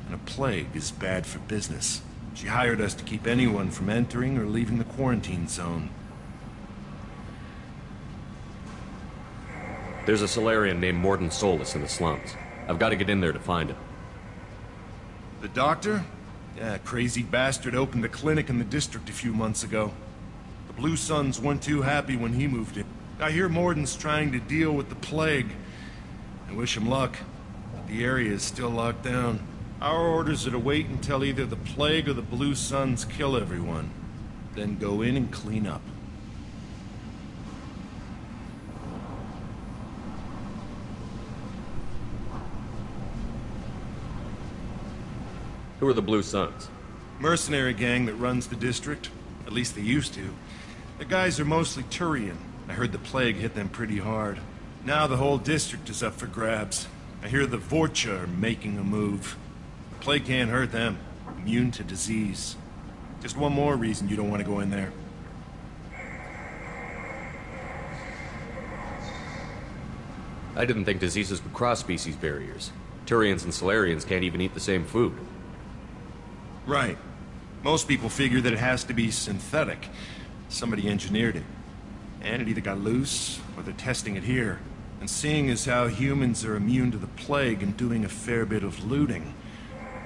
And a plague is bad for business. She hired us to keep anyone from entering or leaving the quarantine zone. There's a Solarian named Mordin Solus in the slums. I've got to get in there to find him. The doctor? Yeah, crazy bastard opened a clinic in the district a few months ago. The Blue Suns weren't too happy when he moved in. I hear Mordin's trying to deal with the plague. I wish him luck, but the area is still locked down. Our orders are to wait until either the plague or the Blue Suns kill everyone. Then go in and clean up. Who are the Blue Suns? Mercenary gang that runs the district. At least they used to. The guys are mostly Turian. I heard the plague hit them pretty hard. Now the whole district is up for grabs. I hear the Vorcha are making a move. The plague can't hurt them. Immune to disease. Just one more reason you don't want to go in there. I didn't think diseases would cross species barriers. Turians and Solarians can't even eat the same food. Right. Most people figure that it has to be synthetic. Somebody engineered it. And it either got loose, or they're testing it here. And seeing as how humans are immune to the plague and doing a fair bit of looting,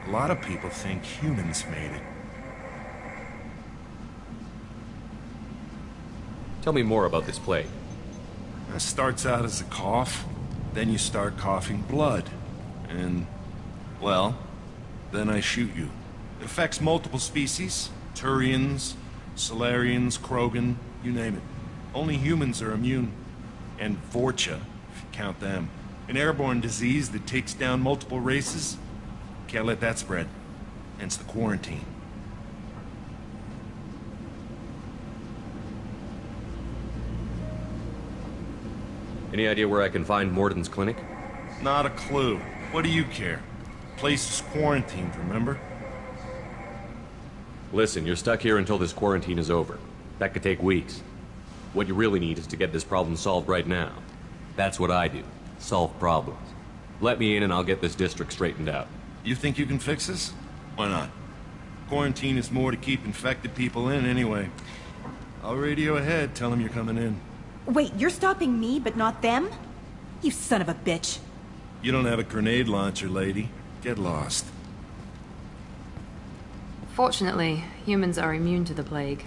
a lot of people think humans made it. Tell me more about this plague. It starts out as a cough, then you start coughing blood. And, well, then I shoot you. It affects multiple species. Turians, Solarians, Krogan, you name it. Only humans are immune. And Vorcha, if you count them. An airborne disease that takes down multiple races. Can't let that spread. Hence the quarantine. Any idea where I can find Morden's clinic? Not a clue. What do you care? The place is quarantined, remember? Listen, you're stuck here until this quarantine is over. That could take weeks. What you really need is to get this problem solved right now. That's what I do. Solve problems. Let me in and I'll get this district straightened out. You think you can fix this? Why not? Quarantine is more to keep infected people in anyway. I'll radio ahead, tell them you're coming in. Wait, you're stopping me, but not them? You son of a bitch. You don't have a grenade launcher, lady. Get lost. Fortunately, humans are immune to the plague.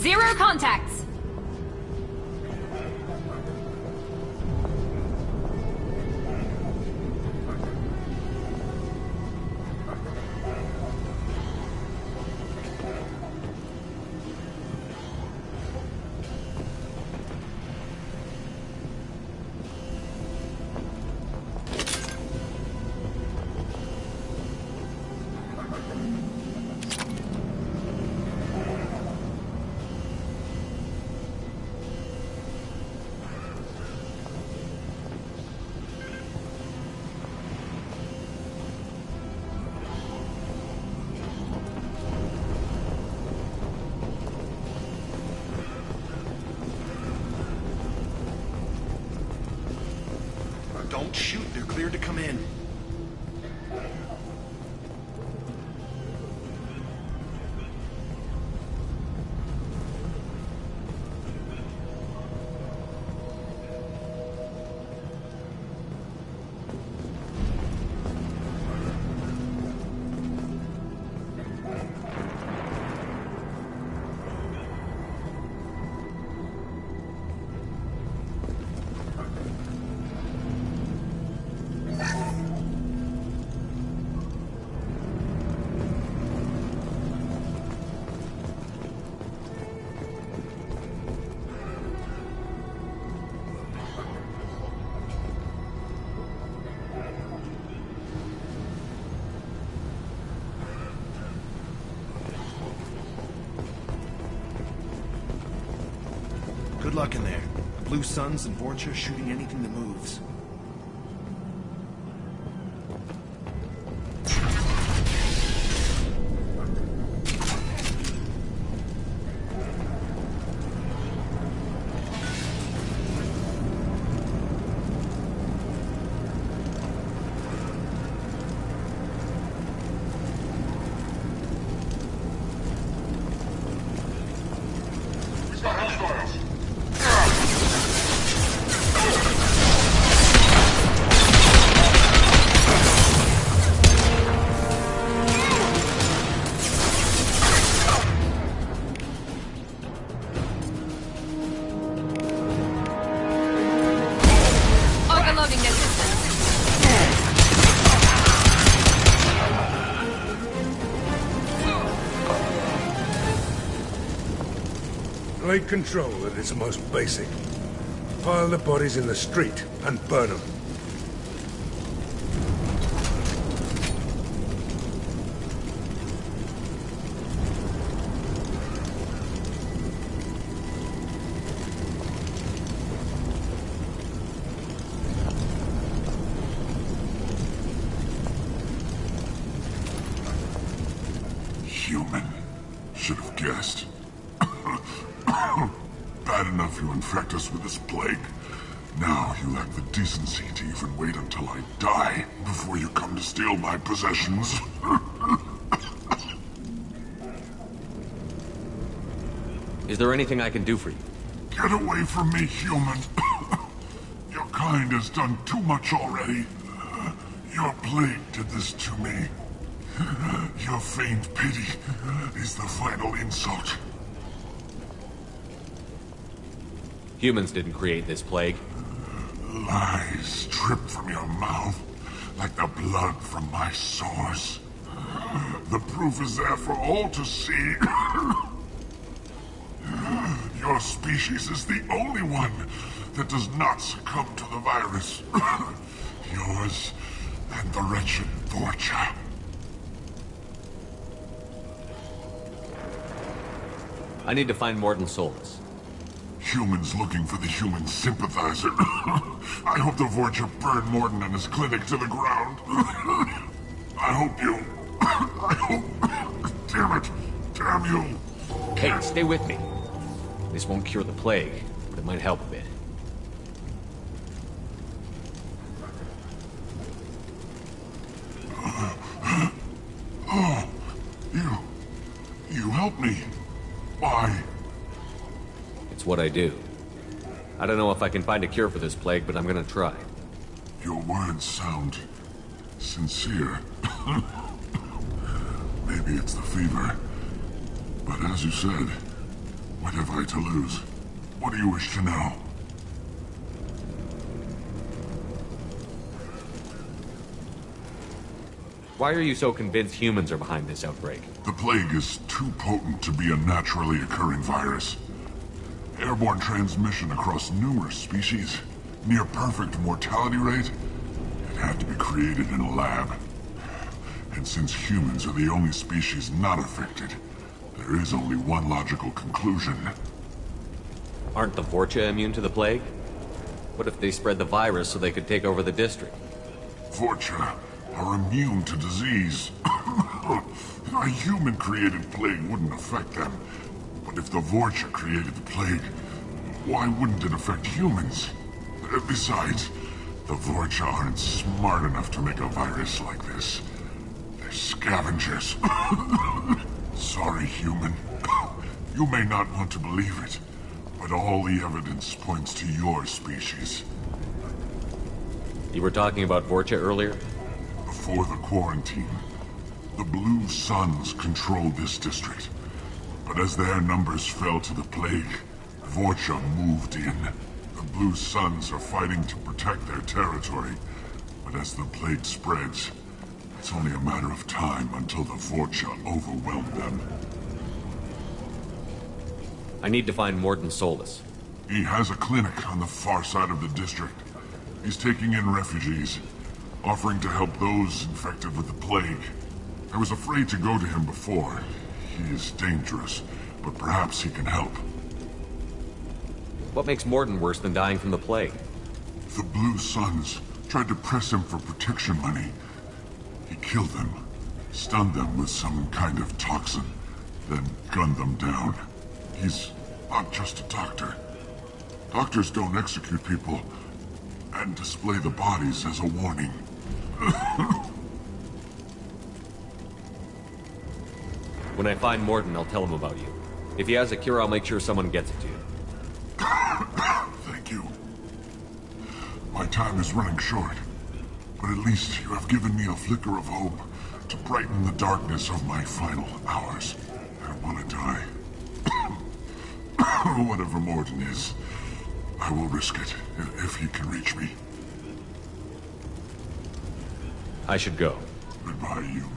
Zero contacts! Good luck in there. The Blue Suns and Vorcha shooting anything that moves. Blade control at its most basic. Pile the bodies in the street and burn them. Human. Should have guessed. Bad enough you infect us with this plague. Now you lack the decency to even wait until I die before you come to steal my possessions. Is there anything I can do for you? Get away from me, human. Your kind has done too much already. Your plague did this to me. Your feigned pity is the final insult. Humans didn't create this plague. Lies drip from your mouth like the blood from my sores. The proof is there for all to see. Your species is the only one that does not succumb to the virus. Yours and the wretched Vorcha. I need to find Mordin Solus. Humans looking for the human sympathizer. I hope the Vorcha burned Mordin and his clinic to the ground. I hope you... I hope... Damn it. Damn you. Hey, stay with me. This won't cure the plague, but it might help a bit. Oh, you helped me. Why? It's what I do. I don't know if I can find a cure for this plague, but I'm gonna try. Your words sound sincere. Maybe it's the fever. But as you said, what have I to lose? What do you wish to know? Why are you so convinced humans are behind this outbreak? The plague is too potent to be a naturally occurring virus. Airborne transmission across numerous species, near perfect mortality rate. It had to be created in a lab. And since humans are the only species not affected, there is only one logical conclusion. Aren't the Vorcha immune to the plague? What if they spread the virus so they could take over the district? Vorcha are immune to disease. A human-created plague wouldn't affect them. But if the Vorcha created the plague, why wouldn't it affect humans? Besides, the Vorcha aren't smart enough to make a virus like this. They're scavengers. Sorry, human. You may not want to believe it, but all the evidence points to your species. You were talking about Vorcha earlier? Before the quarantine, the Blue Suns controlled this district. But as their numbers fell to the plague, Vorcha moved in. The Blue Suns are fighting to protect their territory. But as the plague spreads, it's only a matter of time until the Vorcha overwhelm them. I need to find Mordin Solus. He has a clinic on the far side of the district. He's taking in refugees, offering to help those infected with the plague. I was afraid to go to him before. He is dangerous, but perhaps he can help. What makes Mordin worse than dying from the plague? The Blue Suns tried to press him for protection money. He killed them, stunned them with some kind of toxin, then gunned them down. He's not just a doctor. Doctors don't execute people and display the bodies as a warning. When I find Mordin, I'll tell him about you. If he has a cure, I'll make sure someone gets it to you. Thank you. My time is running short, but at least you have given me a flicker of hope to brighten the darkness of my final hours. I don't want to die. Whatever Mordin is, I will risk it if he can reach me. I should go. Goodbye, human.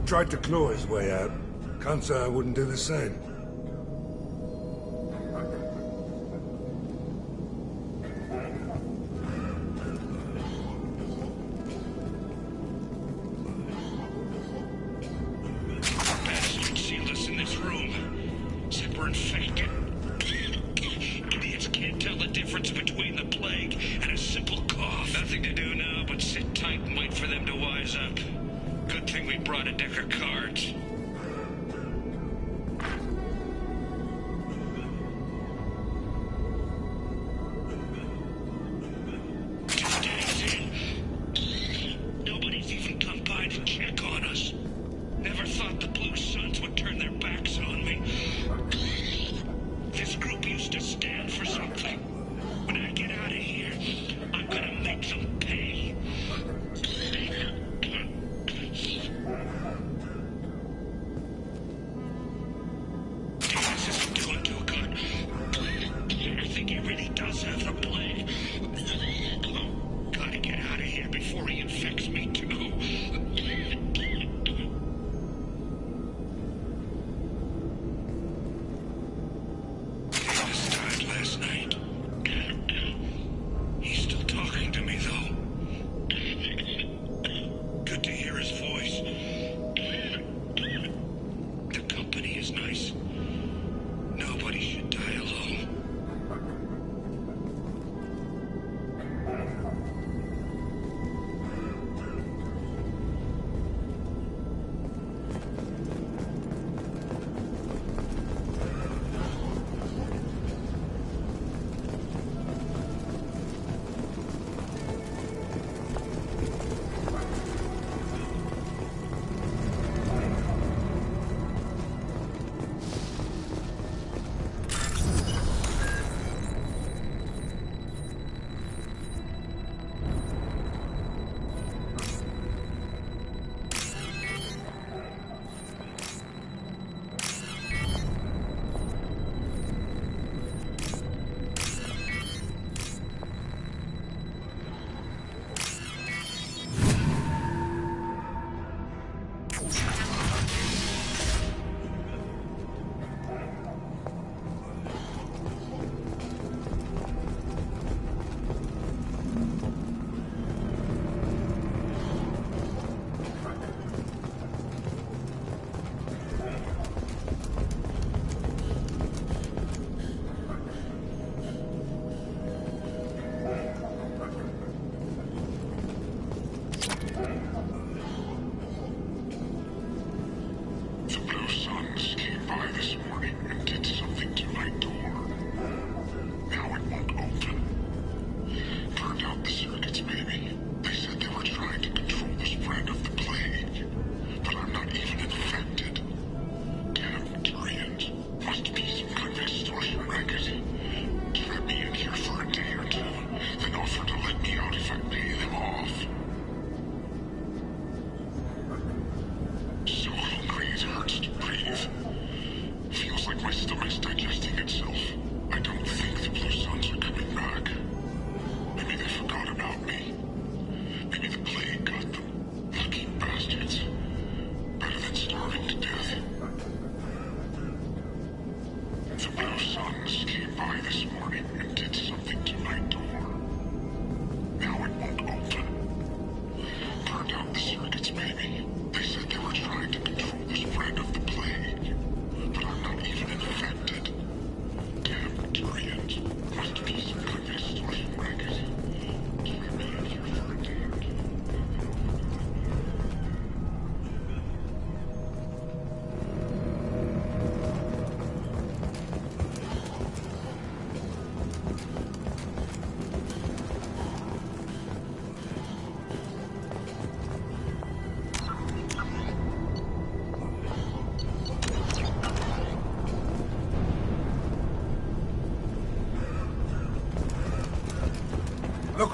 Tried to claw his way out. Can't say I wouldn't do the same. Bastards sealed us in this room. Said we're infected. Idiots can't tell the difference between the plague and a simple cough. Nothing to do now but sit tight and wait for them to wise up. Good thing we brought a deck of cards.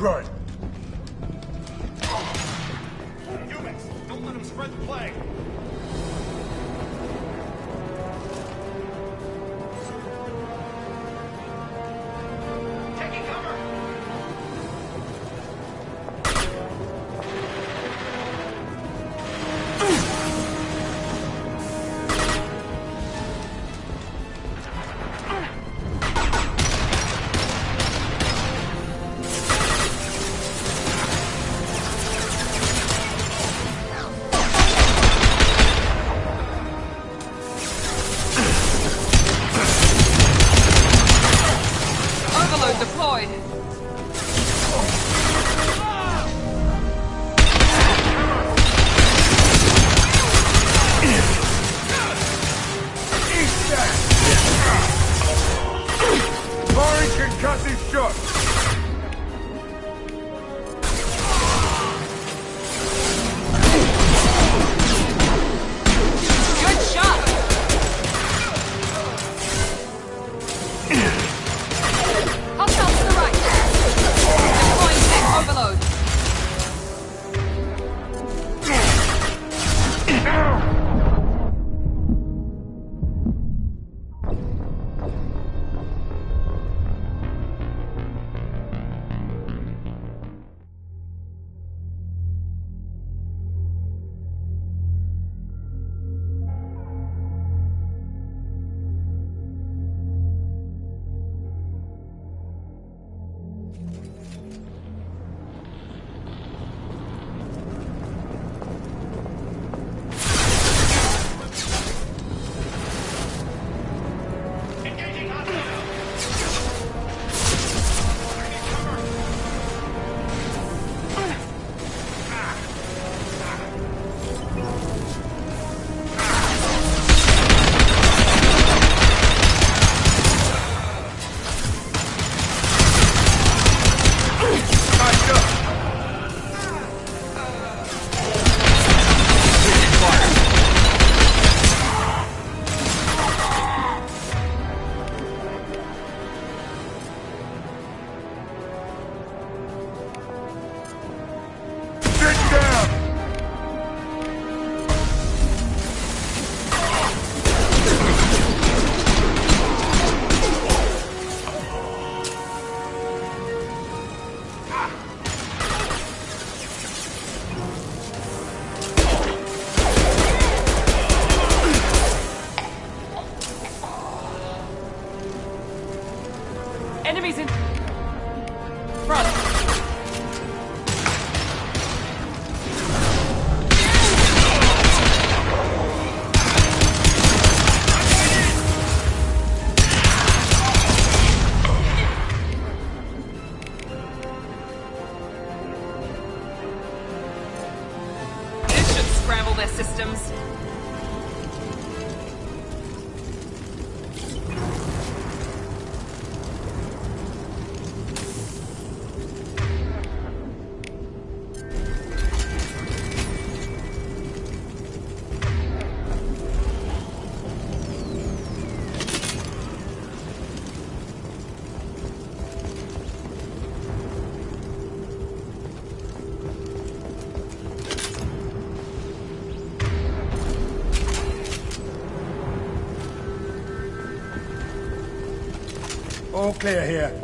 Right. Humans, don't let them spread the plague. Taking cover! Overload deployed. Mari can cut this shot. Good shot. Hostile to the right. Deploying tech overload. Enemies in front. This should scramble their systems. All clear here.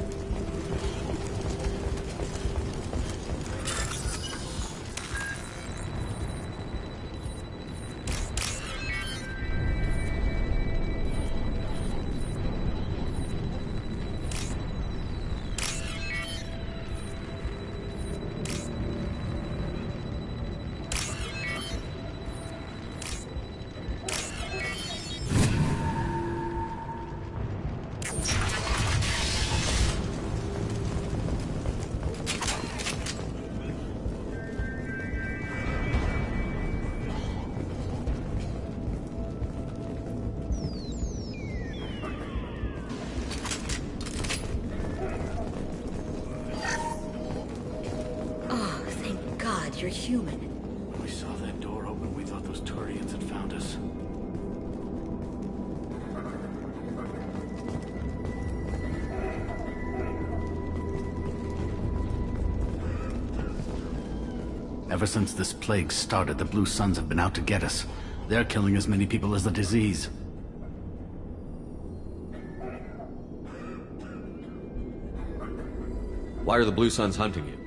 You're human. When we saw that door open, we thought those Turians had found us. Ever since this plague started, the Blue Suns have been out to get us. They're killing as many people as the disease. Why are the Blue Suns hunting you?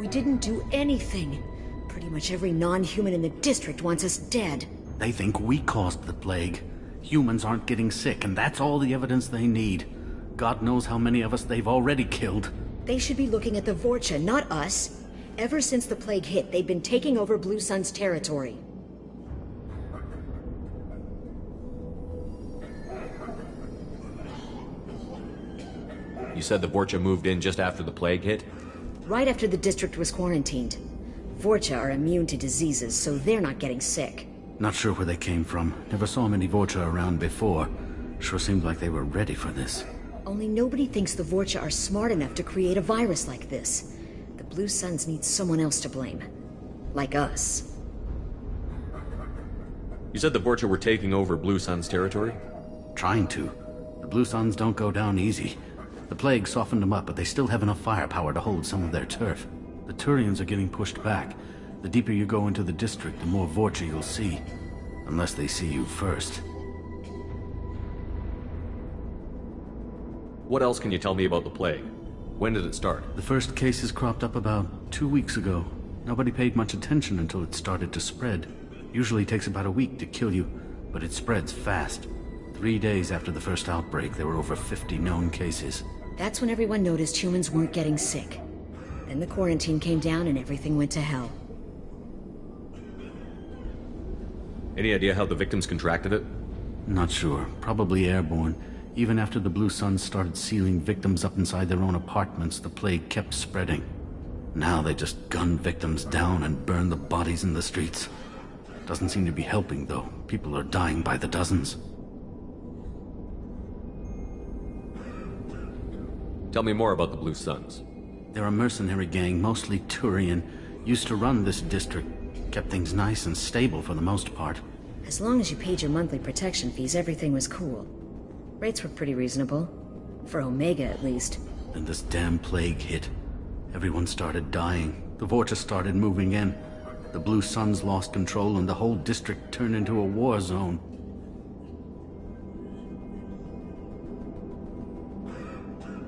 We didn't do anything. Pretty much every non-human in the district wants us dead. They think we caused the plague. Humans aren't getting sick, and that's all the evidence they need. God knows how many of us they've already killed. They should be looking at the Vorcha, not us. Ever since the plague hit, they've been taking over Blue Sun's territory. You said the Vorcha moved in just after the plague hit? Right after the district was quarantined. Vorcha are immune to diseases, so they're not getting sick. Not sure where they came from. Never saw many Vorcha around before. Sure seemed like they were ready for this. Only nobody thinks the Vorcha are smart enough to create a virus like this. The Blue Suns need someone else to blame. Like us. You said the Vorcha were taking over Blue Sun's territory? Trying to. The Blue Suns don't go down easy. The plague softened them up, but they still have enough firepower to hold some of their turf. The Turians are getting pushed back. The deeper you go into the district, the more Vorcha you'll see. Unless they see you first. What else can you tell me about the plague? When did it start? The first cases cropped up about 2 weeks ago. Nobody paid much attention until it started to spread. Usually takes about a week to kill you, but it spreads fast. 3 days after the first outbreak, there were over 50 known cases. That's when everyone noticed humans weren't getting sick. Then the quarantine came down and everything went to hell. Any idea how the victims contracted it? Not sure. Probably airborne. Even after the Blue Suns started sealing victims up inside their own apartments, the plague kept spreading. Now they just gun victims down and burn the bodies in the streets. Doesn't seem to be helping, though. People are dying by the dozens. Tell me more about the Blue Suns. They're a mercenary gang, mostly Turian. Used to run this district. Kept things nice and stable for the most part. As long as you paid your monthly protection fees, everything was cool. Rates were pretty reasonable. For Omega, at least. Then this damn plague hit. Everyone started dying. The Vorcha started moving in. The Blue Suns lost control and the whole district turned into a war zone.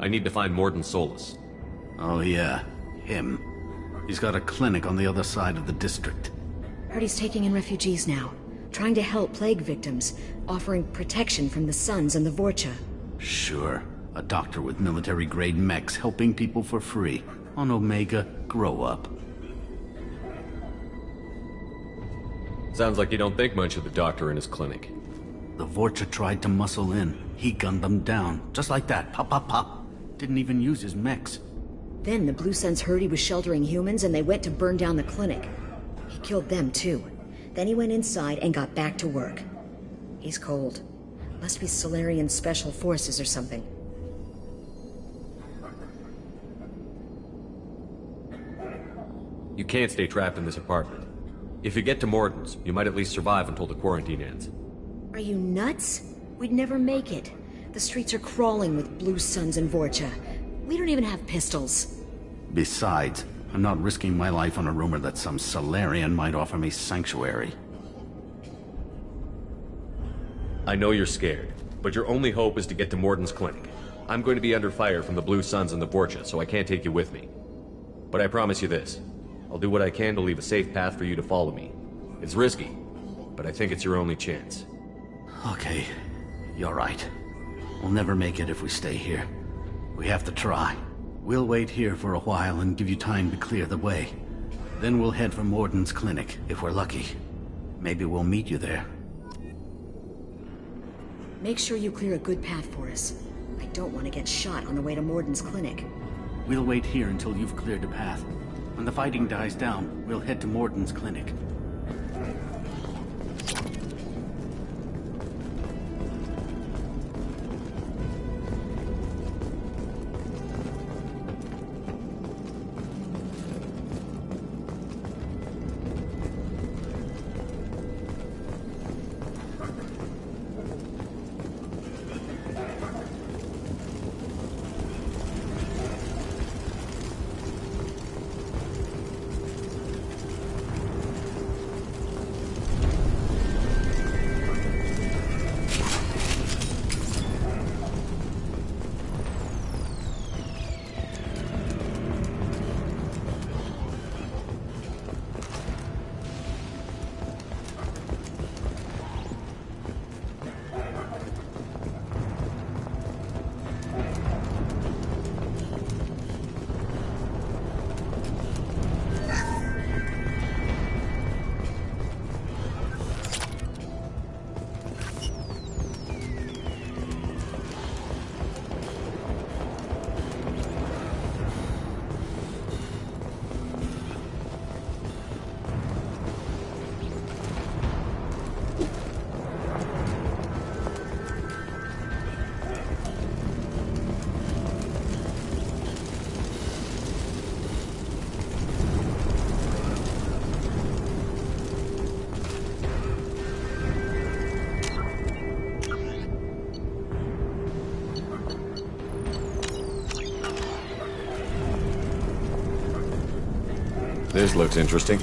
I need to find Mordin Solus. Oh yeah, him. He's got a clinic on the other side of the district. Heard he's taking in refugees now. Trying to help plague victims. Offering protection from the Suns and the Vorcha. Sure. A doctor with military-grade mechs helping people for free. On Omega, grow up. Sounds like you don't think much of the doctor in his clinic. The Vorcha tried to muscle in. He gunned them down. Just like that. Pop, pop, pop. Didn't even use his mechs. Then the Blue Suns heard he was sheltering humans and they went to burn down the clinic. He killed them too. Then he went inside and got back to work. He's cold. Must be Solarian Special Forces or something. You can't stay trapped in this apartment. If you get to Mordin's, you might at least survive until the quarantine ends. Are you nuts? We'd never make it. The streets are crawling with Blue Suns and Vorcha. We don't even have pistols. Besides, I'm not risking my life on a rumor that some Solarian might offer me sanctuary. I know you're scared, but your only hope is to get to Mordin's clinic. I'm going to be under fire from the Blue Suns and the Vorcha, so I can't take you with me. But I promise you this. I'll do what I can to leave a safe path for you to follow me. It's risky, but I think it's your only chance. Okay, you're right. We'll never make it if we stay here. We have to try. We'll wait here for a while and give you time to clear the way. Then we'll head for Mordin's clinic, if we're lucky. Maybe we'll meet you there. Make sure you clear a good path for us. I don't want to get shot on the way to Mordin's clinic. We'll wait here until you've cleared a path. When the fighting dies down, we'll head to Mordin's clinic. This looks interesting.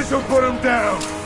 This'll put him down!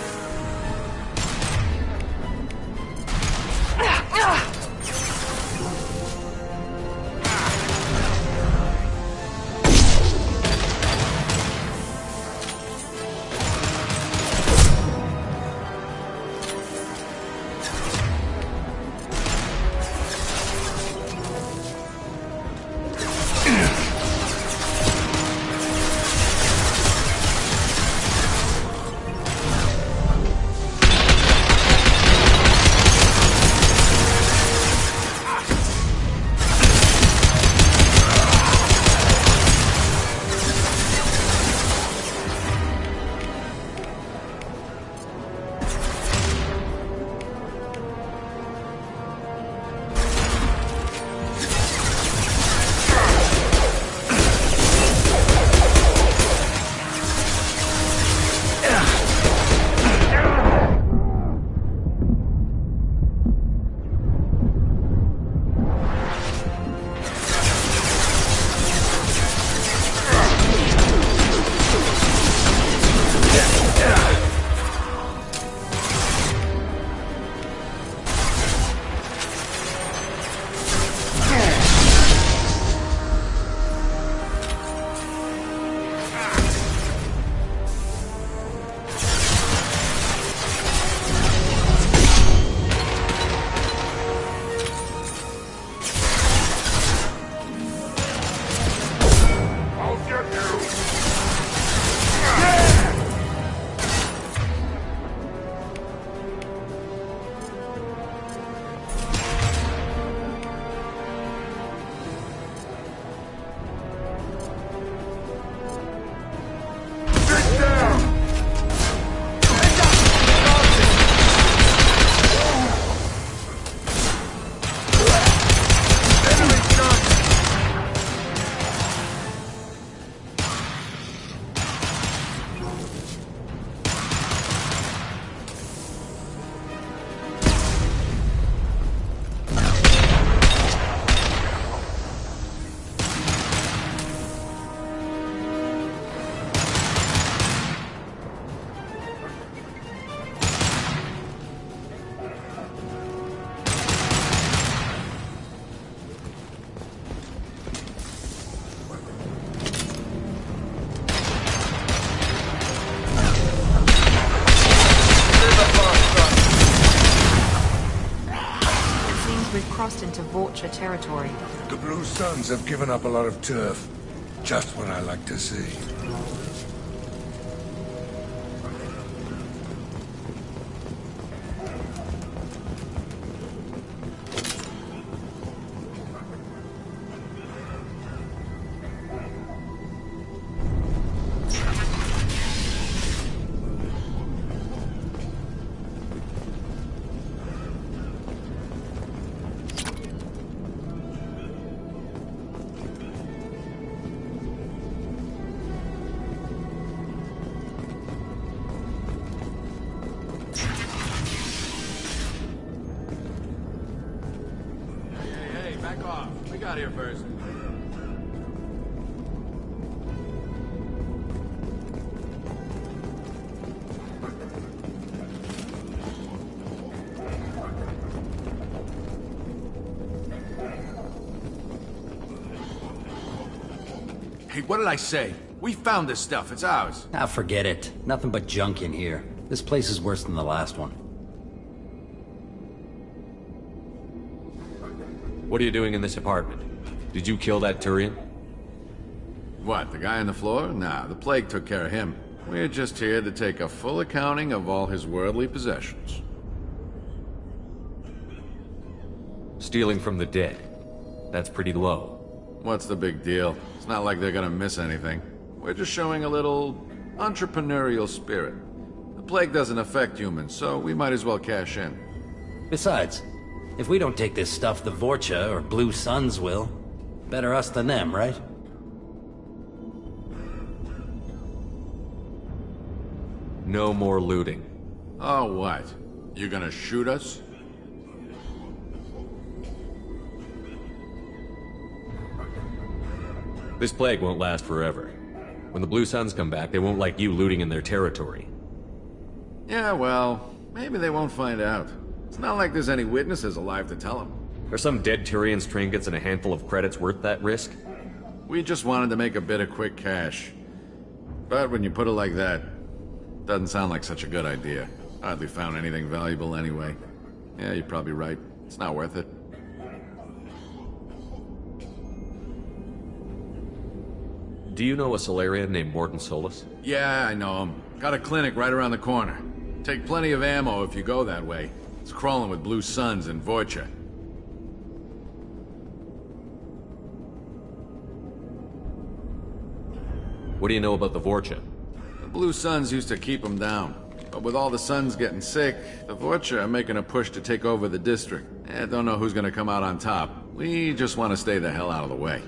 crossed into Vulture territory. The Blue Suns have given up a lot of turf. Just what I like to see. out here first. Hey, what did I say? We found this stuff. It's ours. Ah, forget it. Nothing but junk in here. This place is worse than the last one. What are you doing in this apartment? Did you kill that Turian? What, the guy on the floor? Nah, the plague took care of him. We're just here to take a full accounting of all his worldly possessions. Stealing from the dead. That's pretty low. What's the big deal? It's not like they're gonna miss anything. We're just showing a little entrepreneurial spirit. The plague doesn't affect humans, so we might as well cash in. Besides, if we don't take this stuff, the Vorcha or Blue Suns will. Better us than them, right? No more looting. Oh, what? You gonna shoot us? This plague won't last forever. When the Blue Suns come back, they won't like you looting in their territory. Yeah, well, maybe they won't find out. It's not like there's any witnesses alive to tell them. Are some dead Turians' trinkets and a handful of credits worth that risk? We just wanted to make a bit of quick cash. But when you put it like that, doesn't sound like such a good idea. Hardly found anything valuable anyway. Yeah, you're probably right. It's not worth it. Do you know a Solarian named Mordin Solus? Yeah, I know him. Got a clinic right around the corner. Take plenty of ammo if you go that way. It's crawling with Blue Suns and Vorcha. What do you know about the Vorcha? The Blue Suns used to keep them down. But with all the Suns getting sick, the Vorcha are making a push to take over the district. Don't know who's gonna come out on top. We just want to stay the hell out of the way.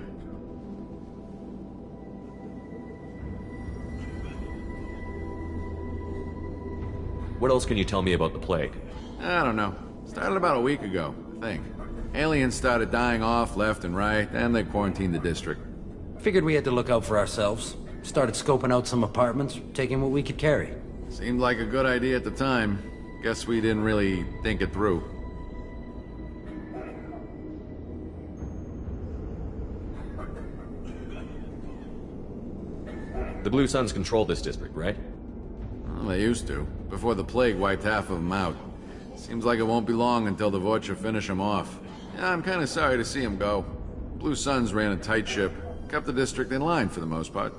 What else can you tell me about the plague? I don't know. Started about a week ago, I think. Aliens started dying off left and right, and they quarantined the district. Figured we had to look out for ourselves. Started scoping out some apartments, taking what we could carry. Seemed like a good idea at the time. Guess we didn't really think it through. The Blue Suns control this district, right? Well, they used to, before the plague wiped half of them out. Seems like it won't be long until the Vorcha finish them off. Yeah, I'm kinda sorry to see them go. Blue Suns ran a tight ship, kept the district in line for the most part.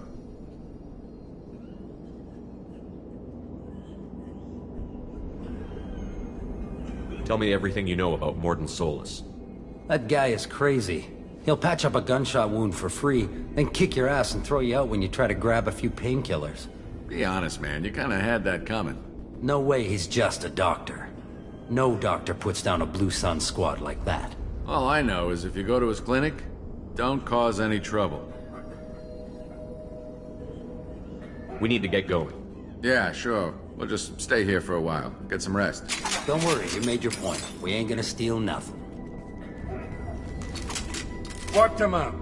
Tell me everything you know about Mordin Solus. That guy is crazy. He'll patch up a gunshot wound for free, then kick your ass and throw you out when you try to grab a few painkillers. Be honest, man. You kinda had that coming. No way he's just a doctor. No doctor puts down a Blue Sun squad like that. All I know is if you go to his clinic, don't cause any trouble. We need to get going. Yeah, sure. We'll just stay here for a while. Get some rest. Don't worry, you made your point. We ain't gonna steal nothing. What them up?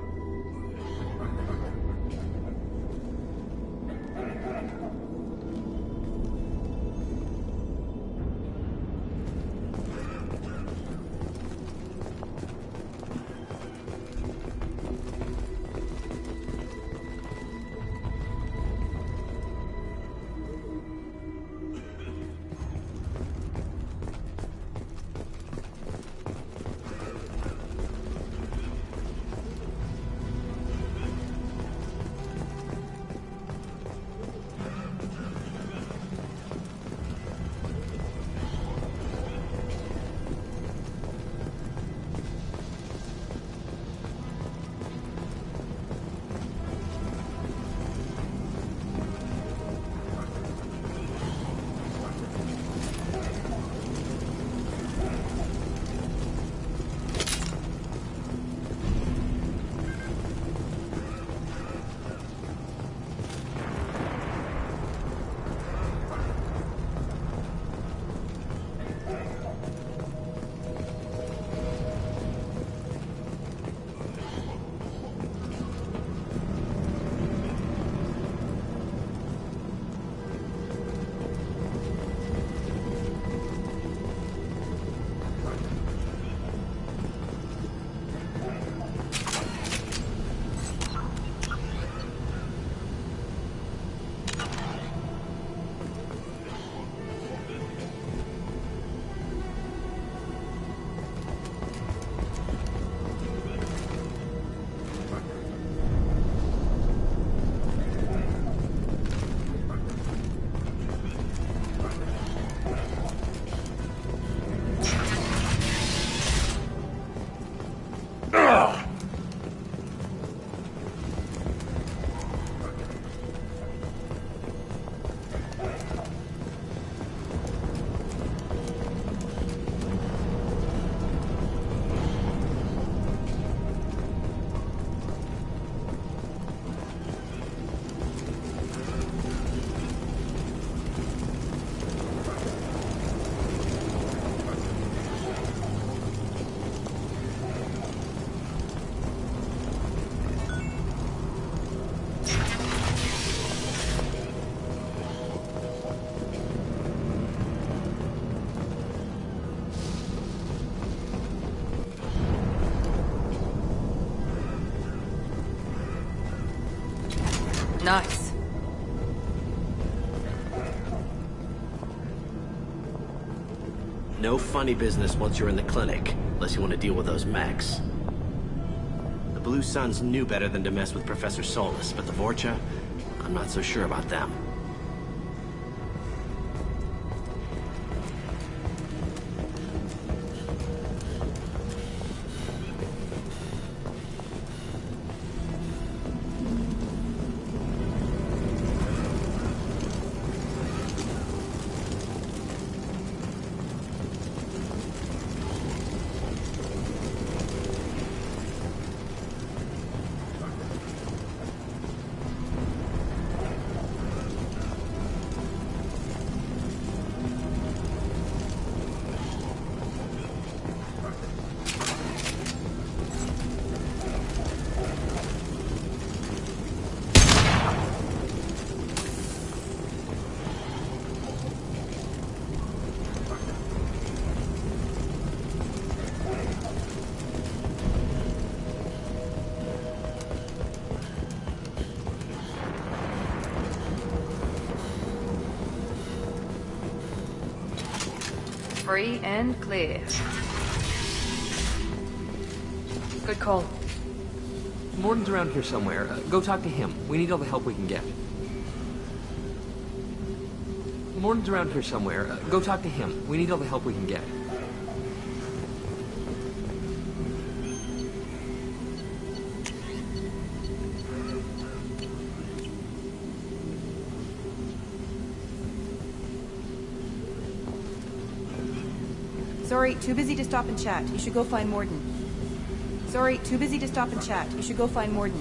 Nice. No funny business once you're in the clinic, unless you want to deal with those mechs. The Blue Suns knew better than to mess with Professor Solus, but the Vorcha, I'm not so sure about them. Free and clear. Good call. Morden's around here somewhere. Go talk to him. We need all the help we can get. Morden's around here somewhere. Go talk to him. We need all the help we can get. Sorry, too busy to stop and chat. You should go find Morden. Sorry, too busy to stop and chat. You should go find Morden.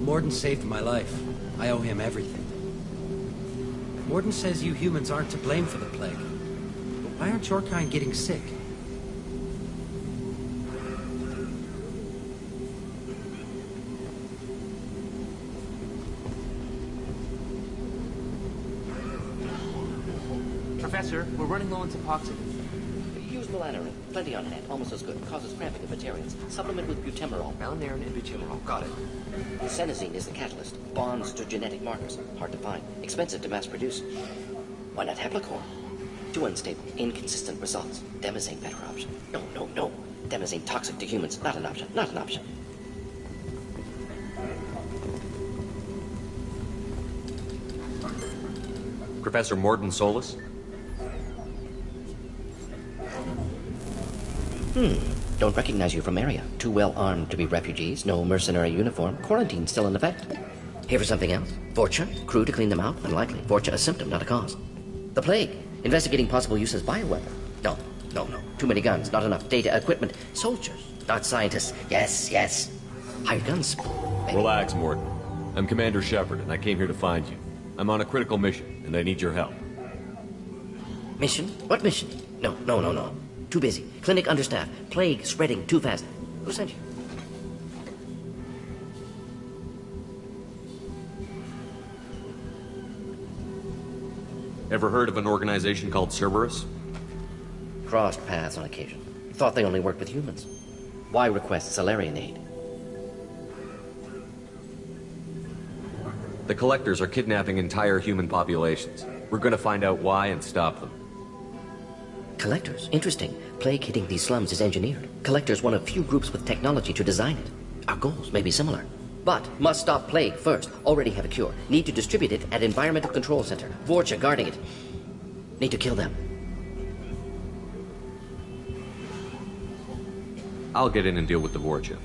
Morden saved my life. I owe him everything. Morden says you humans aren't to blame for the plague. But why aren't your kind getting sick? Professor, we're running low on Suboxone. Use melanorin. Plenty on hand. Almost as good. Causes cramping of materials. Supplement with butemerol. Malanarin and butemerol. Got it. Senesine is the catalyst. Bonds to genetic markers. Hard to find. Expensive to mass produce. Why not Heplicor? Too unstable. Inconsistent results. Demazane better option. No. Demazane toxic to humans. Not an option. Not an option. Professor Morden Solus? Don't recognize you from area. Too well armed to be refugees. No mercenary uniform. Quarantine still in effect. Here for something else? Vorcha? Crew to clean them out? Unlikely. Vorcha a symptom, not a cause. The plague. Investigating possible use as bioweapon. No. Too many guns. Not enough data, equipment. Soldiers, not scientists. Yes. Hired guns. Maybe. Relax, Morden. I'm Commander Shepard, and I came here to find you. I'm on a critical mission, and I need your help. Mission? What mission? No. Too busy. Clinic understaffed. Plague spreading too fast. Who sent you? Ever heard of an organization called Cerberus? Crossed paths on occasion. Thought they only worked with humans. Why request Salarian aid? The Collectors are kidnapping entire human populations. We're gonna find out why and stop them. Collectors? Interesting. Plague hitting these slums is engineered. Collectors one of few groups with technology to design it. Our goals may be similar. But must stop plague first. Already have a cure. Need to distribute it at Environmental Control Center. Vorcha guarding it. Need to kill them. I'll get in and deal with the Vorcha.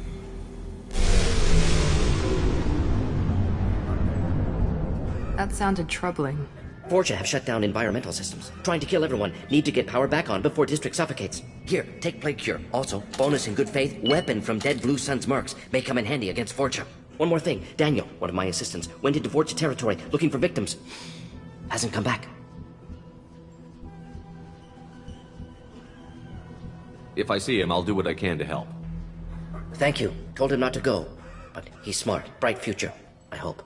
That sounded troubling. Vorcha have shut down environmental systems. Trying to kill everyone. Need to get power back on before district suffocates. Here, take plague cure. Also, bonus in good faith, weapon from dead Blue Sun's mercs. May come in handy against Vorcha. One more thing. Daniel, one of my assistants, went into Vorcha territory looking for victims. Hasn't come back. If I see him, I'll do what I can to help. Thank you. Told him not to go. But he's smart. Bright future. I hope.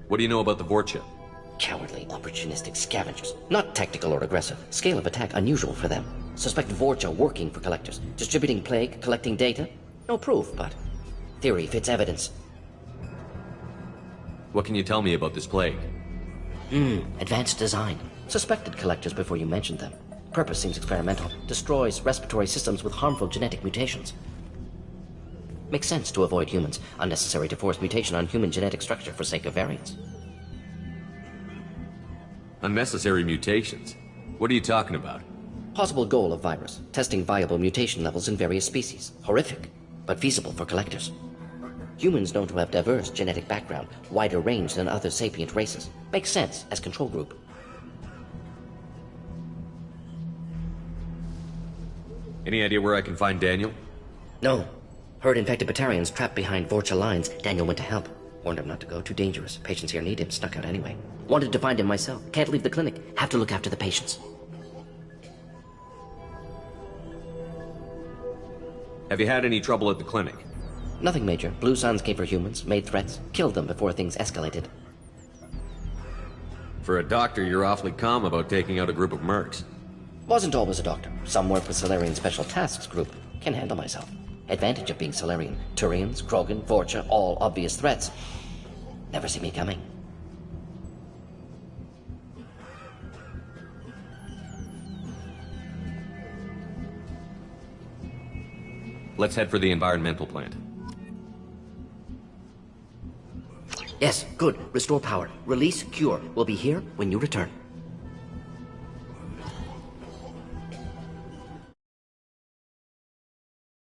What do you know about the Vorcha? Cowardly, opportunistic scavengers. Not tactical or aggressive. Scale of attack unusual for them. Suspect Vorcha working for collectors. Distributing plague, collecting data. No proof, but theory fits evidence. What can you tell me about this plague? Advanced design. Suspected collectors before you mentioned them. Purpose seems experimental. Destroys respiratory systems with harmful genetic mutations. Makes sense to avoid humans. Unnecessary to force mutation on human genetic structure for sake of variance. Unnecessary mutations? What are you talking about? Possible goal of virus. Testing viable mutation levels in various species. Horrific, but feasible for collectors. Humans known to have diverse genetic background, wider range than other sapient races. Makes sense as control group. Any idea where I can find Daniel? No. Heard infected Batarians trapped behind Vorcha lines. Daniel went to help. Warned him not to go. Too dangerous. Patients here need him. Snuck out anyway. Wanted to find him myself. Can't leave the clinic. Have to look after the patients. Have you had any trouble at the clinic? Nothing major. Blue Suns came for humans, made threats, killed them before things escalated. For a doctor, you're awfully calm about taking out a group of mercs. Wasn't always a doctor. Some work with Salarian Special Tasks Group. Can handle myself. Advantage of being Salarian. Turians, Krogan, Vorcha, all obvious threats. Never see me coming. Let's head for the environmental plant. Yes, good. Restore power. Release, cure. We'll be here when you return.